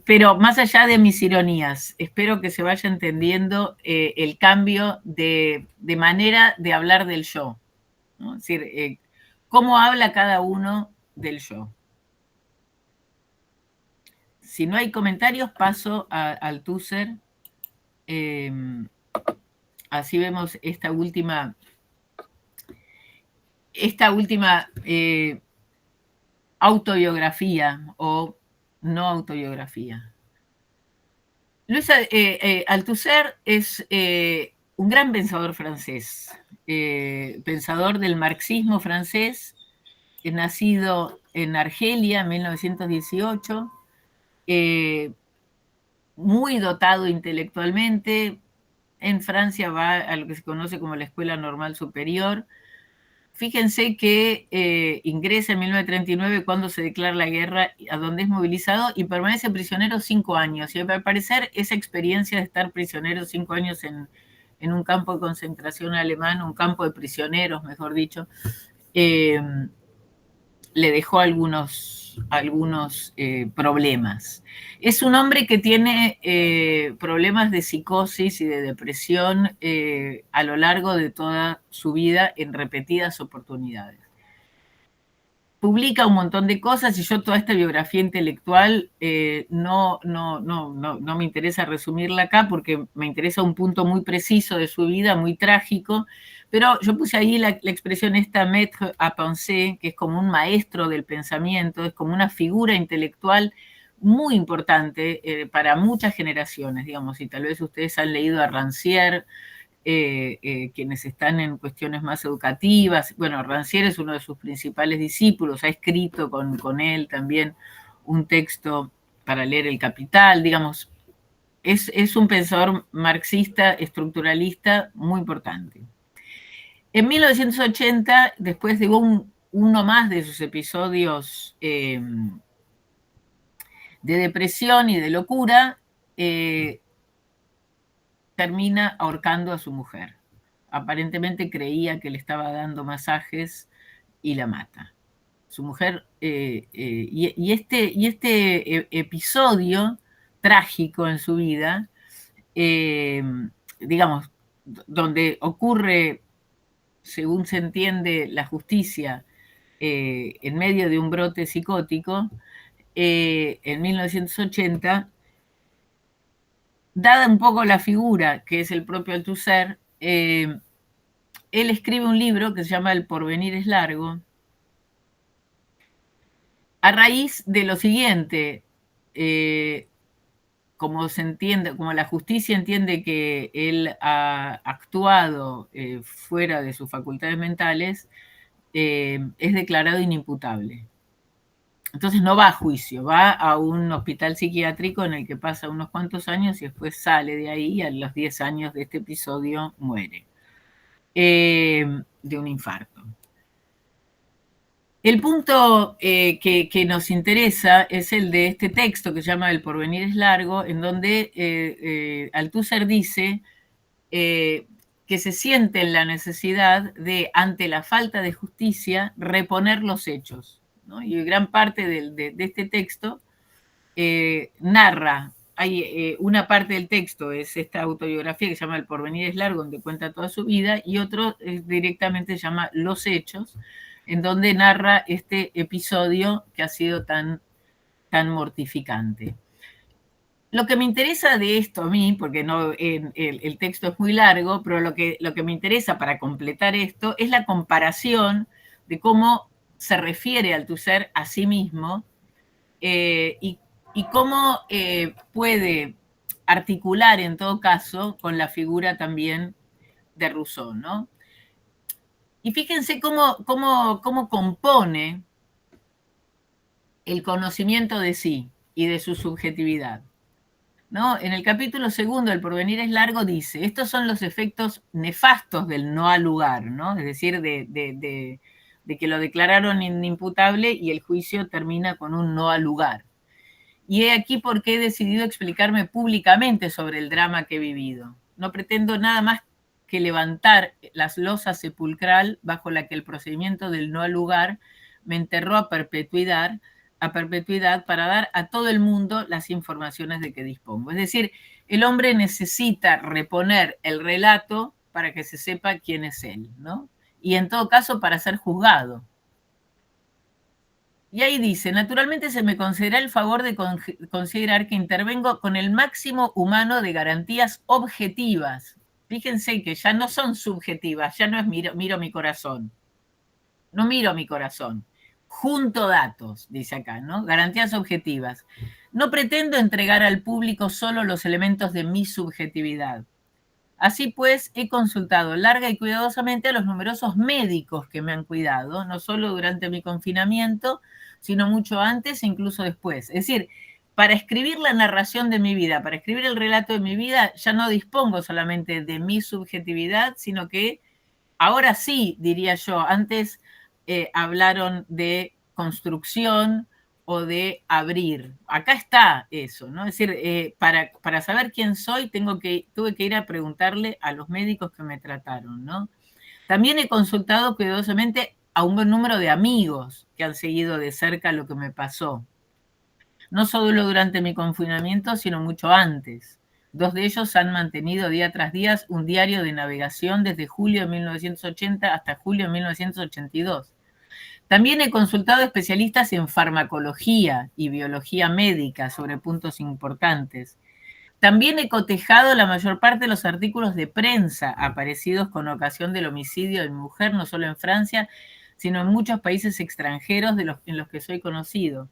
Pero más allá de mis ironías, espero que se vaya entendiendo el cambio de manera de hablar del yo, ¿no? Es decir, cómo habla cada uno del yo. Si no hay comentarios, paso al Althusser. Así vemos esta última autobiografía o no autobiografía. Luis Althusser es un gran pensador francés, pensador del marxismo francés, nacido en Argelia en 1918, muy dotado intelectualmente. En Francia va a lo que se conoce como la Escuela Normal Superior. Fíjense que ingresa en 1939 cuando se declara la guerra, a donde es movilizado y permanece prisionero 5 años. Y al parecer esa experiencia de estar prisionero 5 años en un campo de concentración alemán, un campo de prisioneros, mejor dicho, le dejó algunos problemas. Es un hombre que tiene problemas de psicosis y de depresión a lo largo de toda su vida en repetidas oportunidades. Publica un montón de cosas y yo toda esta biografía intelectual no me interesa resumirla acá porque me interesa un punto muy preciso de su vida, muy trágico, pero yo puse ahí la expresión esta maître à penser, que es como un maestro del pensamiento, es como una figura intelectual muy importante para muchas generaciones, digamos, y tal vez ustedes han leído a Rancière, quienes están en cuestiones más educativas. Bueno, Rancière es uno de sus principales discípulos, ha escrito con él también un texto para leer El Capital, digamos, es un pensador marxista, estructuralista muy importante. En 1980, después de uno más de sus episodios de depresión y de locura, termina ahorcando a su mujer. Aparentemente creía que le estaba dando masajes y la mata. Su mujer, y este episodio trágico en su vida, digamos, donde ocurre, según se entiende, la justicia en medio de un brote psicótico, en 1980, dada un poco la figura que es el propio Althusser, él escribe un libro que se llama El porvenir es largo, a raíz de lo siguiente, como se entiende, como la justicia entiende que él ha actuado fuera de sus facultades mentales, es declarado inimputable. Entonces no va a juicio, va a un hospital psiquiátrico en el que pasa unos cuantos años y después sale de ahí y a los 10 años de este episodio muere de un infarto. El punto que nos interesa es el de este texto que se llama El porvenir es largo, en donde Althusser dice que se siente en la necesidad de, ante la falta de justicia, reponer los hechos, ¿no? Y gran parte de este texto narra, hay una parte del texto es esta autobiografía que se llama El porvenir es largo, donde cuenta toda su vida, y otro directamente se llama Los hechos, en donde narra este episodio que ha sido tan mortificante. Lo que me interesa de esto a mí, porque no, el texto es muy largo, pero lo que me interesa para completar esto es la comparación de cómo se refiere Althusser a sí mismo y cómo puede articular en todo caso con la figura también de Rousseau, ¿no? Y fíjense cómo compone el conocimiento de sí y de su subjetividad, ¿no? En el capítulo segundo, El porvenir es largo, dice, estos son los efectos nefastos del no al lugar, ¿no? Es decir, de que lo declararon inimputable y el juicio termina con un no al lugar. Y he aquí por qué he decidido explicarme públicamente sobre el drama que he vivido. No pretendo nada más que levantar las losas sepulcral bajo la que el procedimiento del no al lugar me enterró a perpetuidad para dar a todo el mundo las informaciones de que dispongo. Es decir, el hombre necesita reponer el relato para que se sepa quién es él, ¿no? Y en todo caso para ser juzgado. Y ahí dice, naturalmente se me concederá el favor de considerar que intervengo con el máximo humano de garantías objetivas. Fíjense que ya no son subjetivas, ya no es miro mi corazón. No miro mi corazón. Junto datos, dice acá, ¿no? Garantías objetivas. No pretendo entregar al público solo los elementos de mi subjetividad. Así pues, he consultado larga y cuidadosamente a los numerosos médicos que me han cuidado, no solo durante mi confinamiento, sino mucho antes e incluso después. Es decir, para escribir la narración de mi vida, para escribir el relato de mi vida, ya no dispongo solamente de mi subjetividad, sino que ahora sí, diría yo, antes hablaron de construcción o de abrir. Acá está eso, ¿no? Es decir, para saber quién soy tuve que ir a preguntarle a los médicos que me trataron, ¿no? También he consultado cuidadosamente a un buen número de amigos que han seguido de cerca lo que me pasó. No solo durante mi confinamiento, sino mucho antes. 2 de ellos han mantenido día tras día un diario de navegación desde julio de 1980 hasta julio de 1982. También he consultado especialistas en farmacología y biología médica sobre puntos importantes. También he cotejado la mayor parte de los artículos de prensa aparecidos con ocasión del homicidio de mi mujer, no solo en Francia, sino en muchos países extranjeros en los que soy conocido.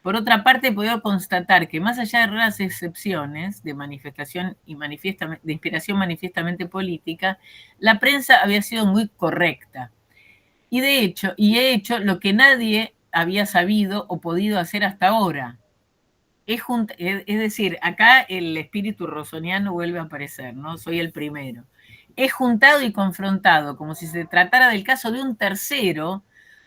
Por otra parte, he podido constatar que más allá de raras excepciones de manifestación de inspiración manifiestamente política, la prensa había sido muy correcta. Y de hecho, he hecho lo que nadie había sabido o podido hacer hasta ahora. Es decir, acá el espíritu rosoniano vuelve a aparecer, ¿no? Soy el primero. He juntado y confrontado, como si se tratara del caso de un tercero,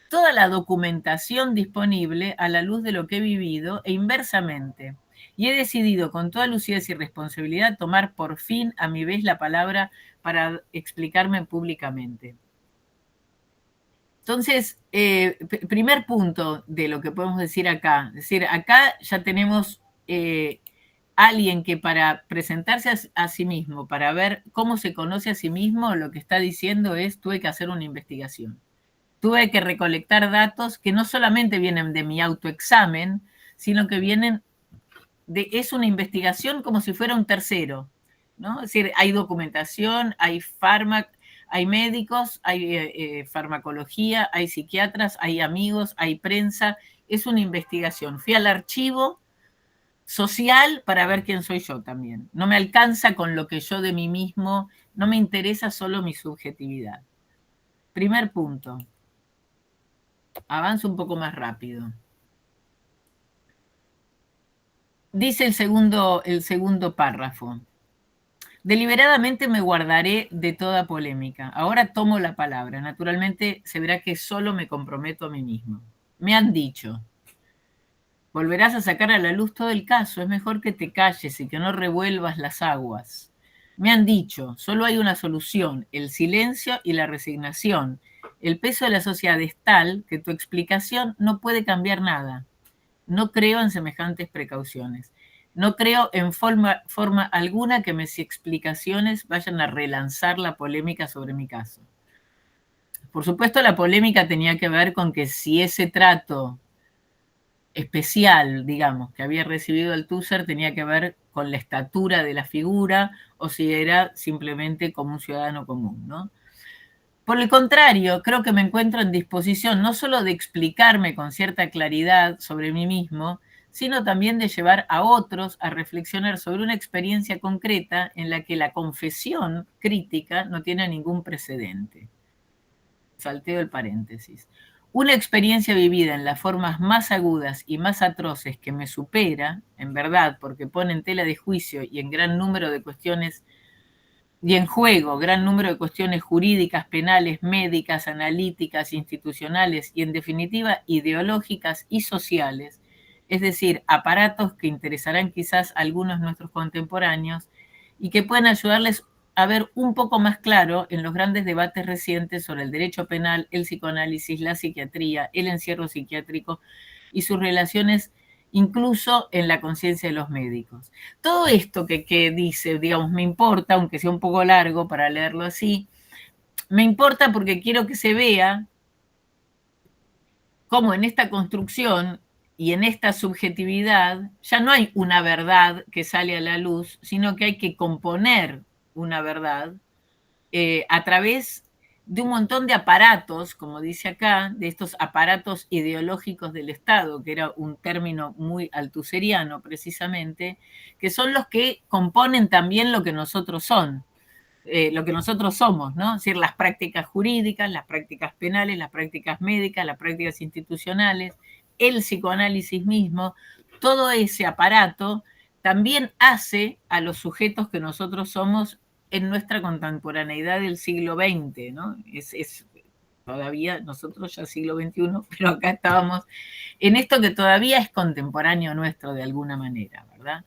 toda la documentación disponible a la luz de lo que he vivido e inversamente. Y he decidido con toda lucidez y responsabilidad tomar por fin a mi vez la palabra para explicarme públicamente. Entonces, primer punto de lo que podemos decir acá. Es decir, acá ya tenemos alguien que para presentarse a sí mismo, para ver cómo se conoce a sí mismo, lo que está diciendo es, tuve que hacer una investigación. Tuve que recolectar datos que no solamente vienen de mi autoexamen, sino que vienen es una investigación como si fuera un tercero, ¿no? Es decir, hay documentación, hay médicos, hay farmacología, hay psiquiatras, hay amigos, hay prensa, es una investigación. Fui al archivo social para ver quién soy yo también. No me alcanza con lo que yo de mí mismo, no me interesa solo mi subjetividad. Primer punto. Avanzo un poco más rápido. Dice el segundo párrafo. Deliberadamente me guardaré de toda polémica. Ahora tomo la palabra. Naturalmente se verá que solo me comprometo a mí mismo. Me han dicho, volverás a sacar a la luz todo el caso. Es mejor que te calles y que no revuelvas las aguas. Me han dicho, solo hay una solución, el silencio y la resignación. El peso de la sociedad es tal que tu explicación no puede cambiar nada. No creo en semejantes precauciones. No creo en forma alguna que mis explicaciones vayan a relanzar la polémica sobre mi caso. Por supuesto, la polémica tenía que ver con que si ese trato especial, digamos, que había recibido Althusser tenía que ver con la estatura de la figura o si era simplemente como un ciudadano común, ¿no? Por el contrario, creo que me encuentro en disposición no solo de explicarme con cierta claridad sobre mí mismo, sino también de llevar a otros a reflexionar sobre una experiencia concreta en la que la confesión crítica no tiene ningún precedente. Salteo el paréntesis. Una experiencia vivida en las formas más agudas y más atroces que me supera, en verdad, porque pone en tela de juicio y en gran número de cuestiones y en juego gran número de cuestiones jurídicas, penales, médicas, analíticas, institucionales y, en definitiva, ideológicas y sociales, es decir, aparatos que interesarán quizás a algunos de nuestros contemporáneos y que pueden ayudarles a ver un poco más claro en los grandes debates recientes sobre el derecho penal, el psicoanálisis, la psiquiatría, el encierro psiquiátrico y sus relaciones incluso en la conciencia de los médicos. Todo esto que dice, digamos, me importa, aunque sea un poco largo para leerlo así, me importa porque quiero que se vea cómo en esta construcción y en esta subjetividad ya no hay una verdad que sale a la luz, sino que hay que componer una verdad a través de un montón de aparatos, como dice acá, de estos aparatos ideológicos del Estado, que era un término muy altuseriano precisamente, que son los que componen también lo que nosotros son. Lo que nosotros somos, ¿no? Es decir, las prácticas jurídicas, las prácticas penales, las prácticas médicas, las prácticas institucionales, el psicoanálisis mismo, todo ese aparato también hace a los sujetos que nosotros somos en nuestra contemporaneidad del siglo XX, ¿no? Es todavía nosotros ya siglo XXI, pero acá estábamos en esto que todavía es contemporáneo nuestro de alguna manera, ¿verdad?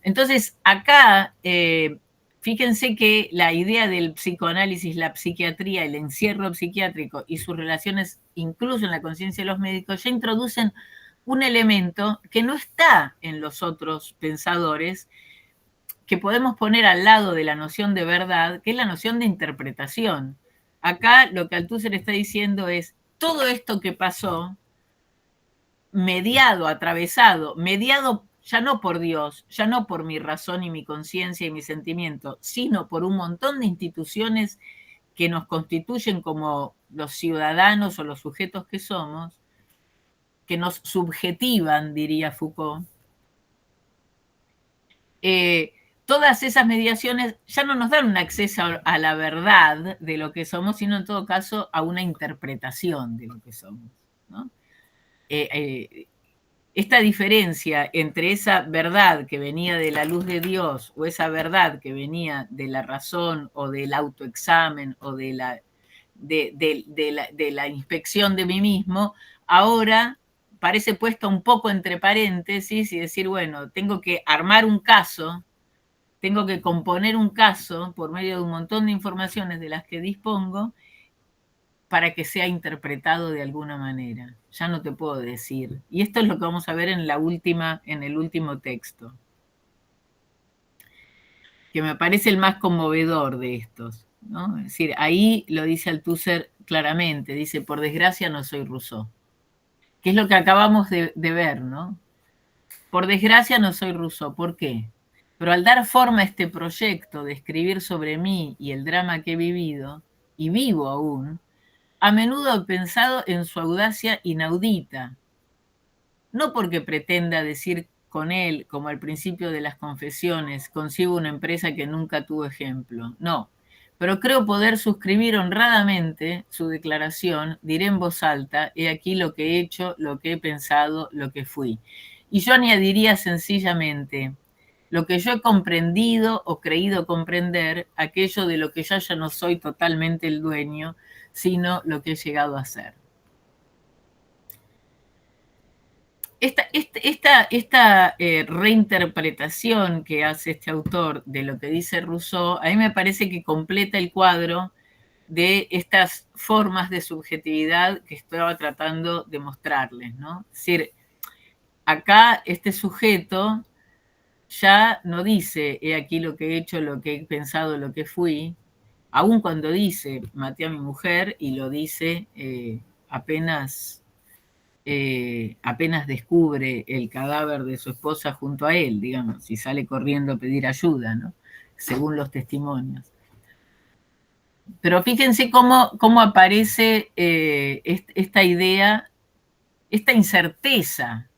Entonces, acá fíjense que la idea del psicoanálisis, la psiquiatría, el encierro psiquiátrico y sus relaciones, incluso en la conciencia de los médicos, ya introducen un elemento que no está en los otros pensadores, que podemos poner al lado de la noción de verdad, que es la noción de interpretación. Acá lo que Althusser está diciendo es, todo esto que pasó, mediado, atravesado, mediado ya no por Dios, ya no por mi razón y mi conciencia y mi sentimiento, sino por un montón de instituciones que nos constituyen como los ciudadanos o los sujetos que somos, que nos subjetivan, diría Foucault. Todas esas mediaciones ya no nos dan un acceso a la verdad de lo que somos, sino en todo caso a una interpretación de lo que somos, ¿no? Esta diferencia entre esa verdad que venía de la luz de Dios o esa verdad que venía de la razón o del autoexamen o de la inspección de mí mismo, ahora parece puesta un poco entre paréntesis y decir, bueno, tengo que armar un caso, tengo que componer un caso por medio de un montón de informaciones de las que dispongo para que sea interpretado de alguna manera. Ya no te puedo decir. Y esto es lo que vamos a ver en el último texto, que me parece el más conmovedor de estos, ¿no? Es decir, ahí lo dice Althusser claramente, dice, por desgracia no soy Rousseau, que es lo que acabamos de ver, ¿no? Por desgracia no soy Rousseau, ¿por qué? Pero al dar forma a este proyecto de escribir sobre mí y el drama que he vivido, y vivo aún, a menudo he pensado en su audacia inaudita, no porque pretenda decir con él, como al principio de las confesiones, concibo una empresa que nunca tuvo ejemplo, no, pero creo poder suscribir honradamente su declaración, diré en voz alta, he aquí lo que he hecho, lo que he pensado, lo que fui. Y yo añadiría sencillamente, lo que yo he comprendido o creído comprender, aquello de lo que yo ya no soy totalmente el dueño, sino lo que he llegado a ser. Esta reinterpretación que hace este autor de lo que dice Rousseau, a mí me parece que completa el cuadro de estas formas de subjetividad que estaba tratando de mostrarles, ¿no? Es decir, acá este sujeto ya no dice, he aquí lo que he hecho, lo que he pensado, lo que fui, aun cuando dice, maté a mi mujer, y lo dice apenas descubre el cadáver de su esposa junto a él, digamos, y sale corriendo a pedir ayuda, ¿no? Según los testimonios. Pero fíjense cómo aparece esta idea, esta incerteza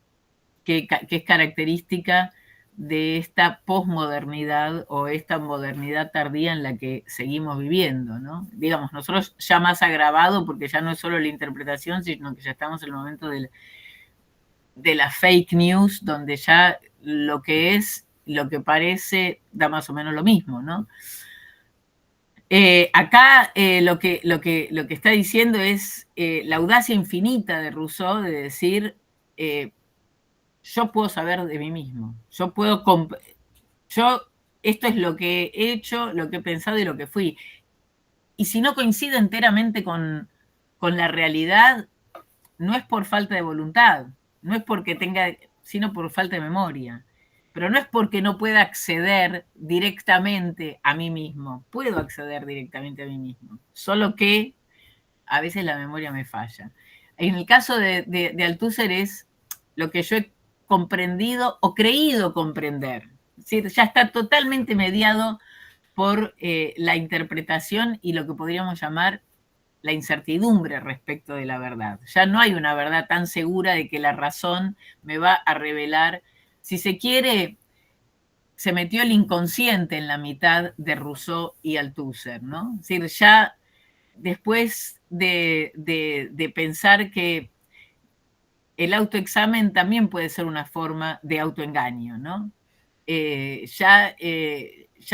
que es característica de esta posmodernidad o esta modernidad tardía en la que seguimos viviendo, ¿no? Digamos, nosotros ya más agravado, porque ya no es solo la interpretación, sino que ya estamos en el momento de la fake news, donde ya lo que es, lo que parece, da más o menos lo mismo, ¿no? Acá lo que está diciendo es la audacia infinita de Rousseau de decir, yo puedo saber de mí mismo, esto es lo que he hecho, lo que he pensado y lo que fui. Y si no coincide enteramente con la realidad, no es por falta de voluntad, no es porque tenga, sino por falta de memoria. Pero no es porque no pueda acceder directamente a mí mismo. Puedo acceder directamente a mí mismo. Solo que a veces la memoria me falla. En el caso de Althusser es lo que yo he comprendido o creído comprender. Es decir, ya está totalmente mediado por la interpretación y lo que podríamos llamar la incertidumbre respecto de la verdad. Ya no hay una verdad tan segura de que la razón me va a revelar. Si se quiere, se metió el inconsciente en la mitad de Rousseau y Althusser, ¿no? Es decir, ya después de pensar que el autoexamen también puede ser una forma de autoengaño, ¿no? Ya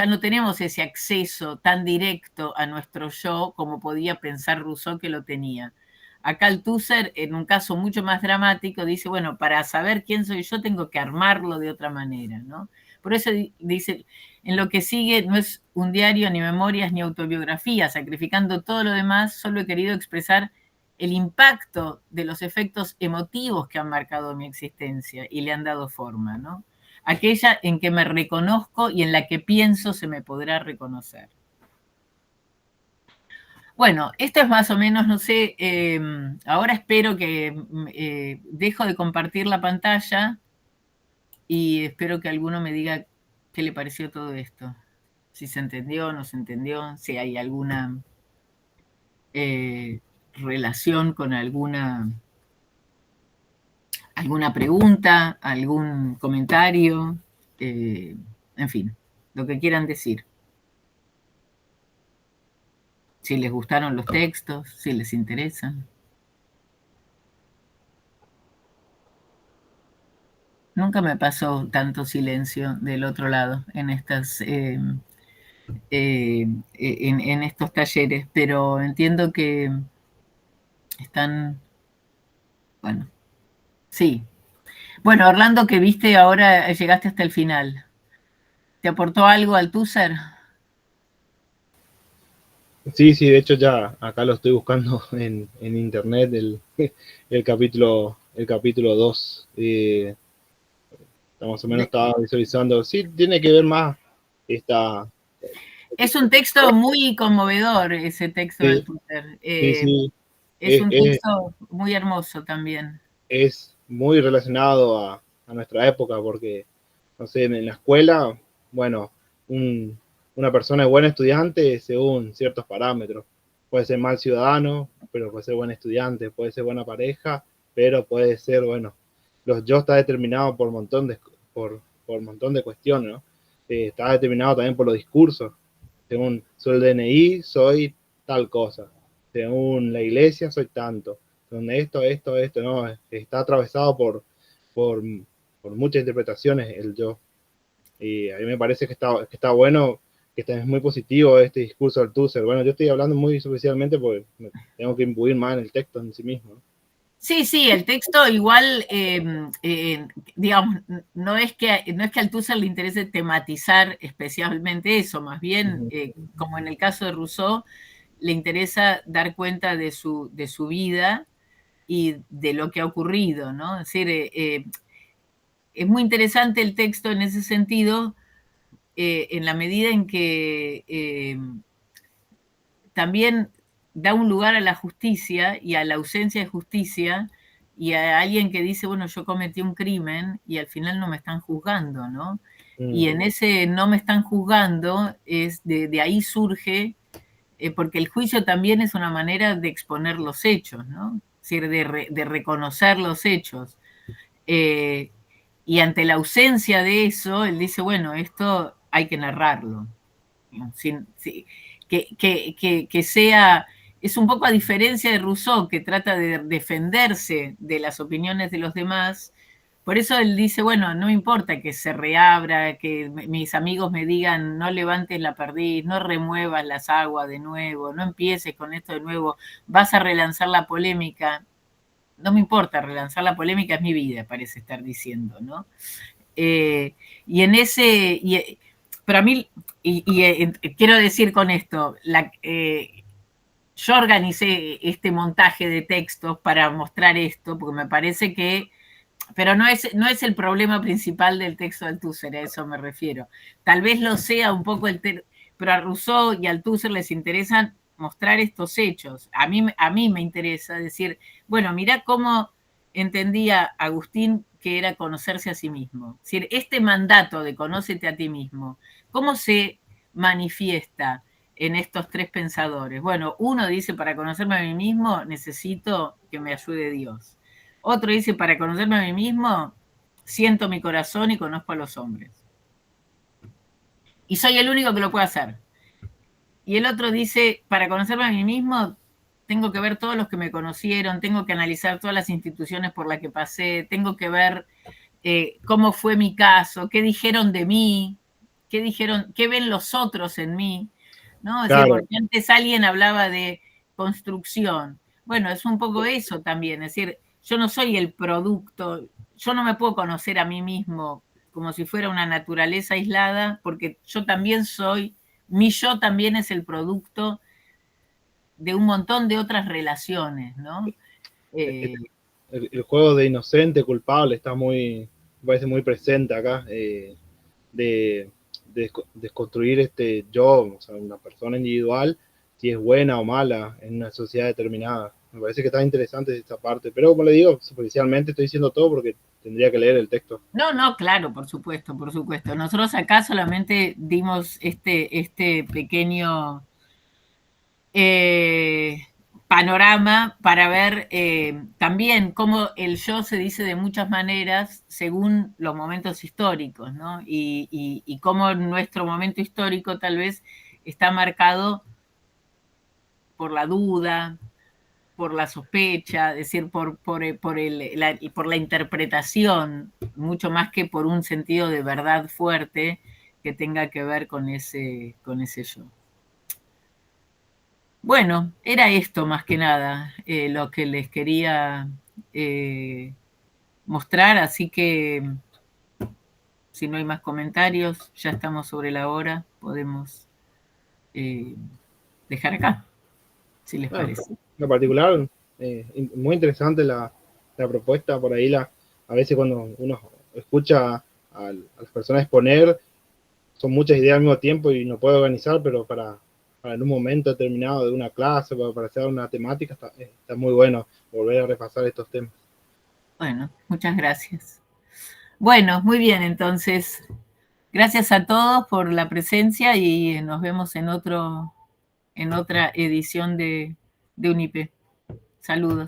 no tenemos ese acceso tan directo a nuestro yo como podía pensar Rousseau que lo tenía. Acá Althusser, en un caso mucho más dramático, dice, bueno, para saber quién soy yo tengo que armarlo de otra manera, ¿no? Por eso dice, en lo que sigue no es un diario, ni memorias, ni autobiografía, sacrificando todo lo demás, solo he querido expresar el impacto de los efectos emotivos que han marcado mi existencia y le han dado forma, ¿no? Aquella en que me reconozco y en la que pienso se me podrá reconocer. Bueno, esto es más o menos, no sé, ahora espero que dejo de compartir la pantalla y espero que alguno me diga qué le pareció todo esto. Si se entendió, no se entendió, si hay alguna relación con alguna pregunta, algún comentario, en fin, lo que quieran decir. Si les gustaron los textos, si les interesan. Nunca me pasó tanto silencio del otro lado en estos talleres, pero entiendo que están, bueno, sí. Bueno, Orlando, que viste ahora, llegaste hasta el final. ¿Te aportó algo Althusser? Sí, sí, de hecho ya acá lo estoy buscando en internet, el capítulo 2. Más o menos estaba visualizando. Sí, tiene que ver más esta... Es un texto muy conmovedor, ese texto de Althusser. Sí. Es un texto muy hermoso también. Es muy relacionado a nuestra época, porque, no sé, en la escuela, bueno, una persona es buen estudiante según ciertos parámetros. Puede ser mal ciudadano, pero puede ser buen estudiante, puede ser buena pareja, pero puede ser, bueno, los yo está determinado por montón de cuestiones, ¿no? Está determinado también por los discursos. Según soy el DNI, soy tal cosa. Según la iglesia, soy tanto. Según esto, no, está atravesado por muchas interpretaciones el yo. Y a mí me parece que está bueno, que es muy positivo este discurso del Althusser. Bueno, yo estoy hablando muy superficialmente porque tengo que imbuir más en el texto en sí mismo, ¿no? Sí, el texto igual, digamos, no es que a Althusser le interese tematizar especialmente eso, más bien, como en el caso de Rousseau, le interesa dar cuenta de su vida y de lo que ha ocurrido, ¿no? Es decir, es muy interesante el texto en ese sentido, en la medida en que también da un lugar a la justicia y a la ausencia de justicia y a alguien que dice, bueno, yo cometí un crimen y al final no me están juzgando, ¿no? Y en ese no me están juzgando, es de ahí surge, porque el juicio también es una manera de exponer los hechos, ¿no? Es decir, de reconocer los hechos. Y ante la ausencia de eso, él dice, bueno, esto hay que narrarlo. Que sea, es un poco a diferencia de Rousseau, que trata de defenderse de las opiniones de los demás. Por eso él dice, bueno, no importa que se reabra, que mis amigos me digan, no levantes la perdiz, no remuevas las aguas de nuevo, no empieces con esto de nuevo, vas a relanzar la polémica. No me importa, relanzar la polémica es mi vida, parece estar diciendo, ¿no? Y en ese, pero a mí, quiero decir con esto, yo organicé este montaje de textos para mostrar esto, porque me parece que, pero no es el problema principal del texto de Althusser, a eso me refiero. Tal vez lo sea un poco pero a Rousseau y a Althusser les interesan mostrar estos hechos. A mí me interesa decir, bueno, mirá cómo entendía Agustín que era conocerse a sí mismo. Es decir, este mandato de conócete a ti mismo, ¿cómo se manifiesta en estos tres pensadores? Bueno, uno dice, para conocerme a mí mismo necesito que me ayude Dios. Otro dice, para conocerme a mí mismo siento mi corazón y conozco a los hombres. Y soy el único que lo puede hacer. Y el otro dice, para conocerme a mí mismo tengo que ver todos los que me conocieron, tengo que analizar todas las instituciones por las que pasé, tengo que ver cómo fue mi caso, qué dijeron de mí, qué ven los otros en mí, ¿no? Es decir, porque antes alguien hablaba de construcción. Bueno, es un poco eso también, es decir, yo no soy el producto, yo no me puedo conocer a mí mismo como si fuera una naturaleza aislada, porque yo también soy, mi yo también es el producto de un montón de otras relaciones, ¿no? El juego de inocente, culpable, está muy, me parece muy presente acá, de desconstruir este yo, o sea, una persona individual, si es buena o mala en una sociedad determinada. Me parece que está interesante esta parte, pero como le digo, superficialmente estoy diciendo todo porque tendría que leer el texto. No, no, claro, por supuesto, por supuesto. Nosotros acá solamente dimos este pequeño panorama para ver también cómo el yo se dice de muchas maneras según los momentos históricos, ¿no? Y cómo nuestro momento histórico tal vez está marcado por la duda, por la sospecha, es decir, por la interpretación, mucho más que por un sentido de verdad fuerte que tenga que ver con ese yo. Bueno, era esto más que nada lo que les quería mostrar, así que si no hay más comentarios, ya estamos sobre la hora, podemos dejar acá, si les parece. En lo particular, muy interesante la propuesta, por ahí a veces cuando uno escucha a las personas exponer, son muchas ideas al mismo tiempo y no puede organizar, pero para en un momento determinado de una clase, para hacer una temática, está muy bueno volver a repasar estos temas. Bueno, muchas gracias. Bueno, muy bien, entonces, gracias a todos por la presencia y nos vemos en otra edición de UNIPE. Saludos.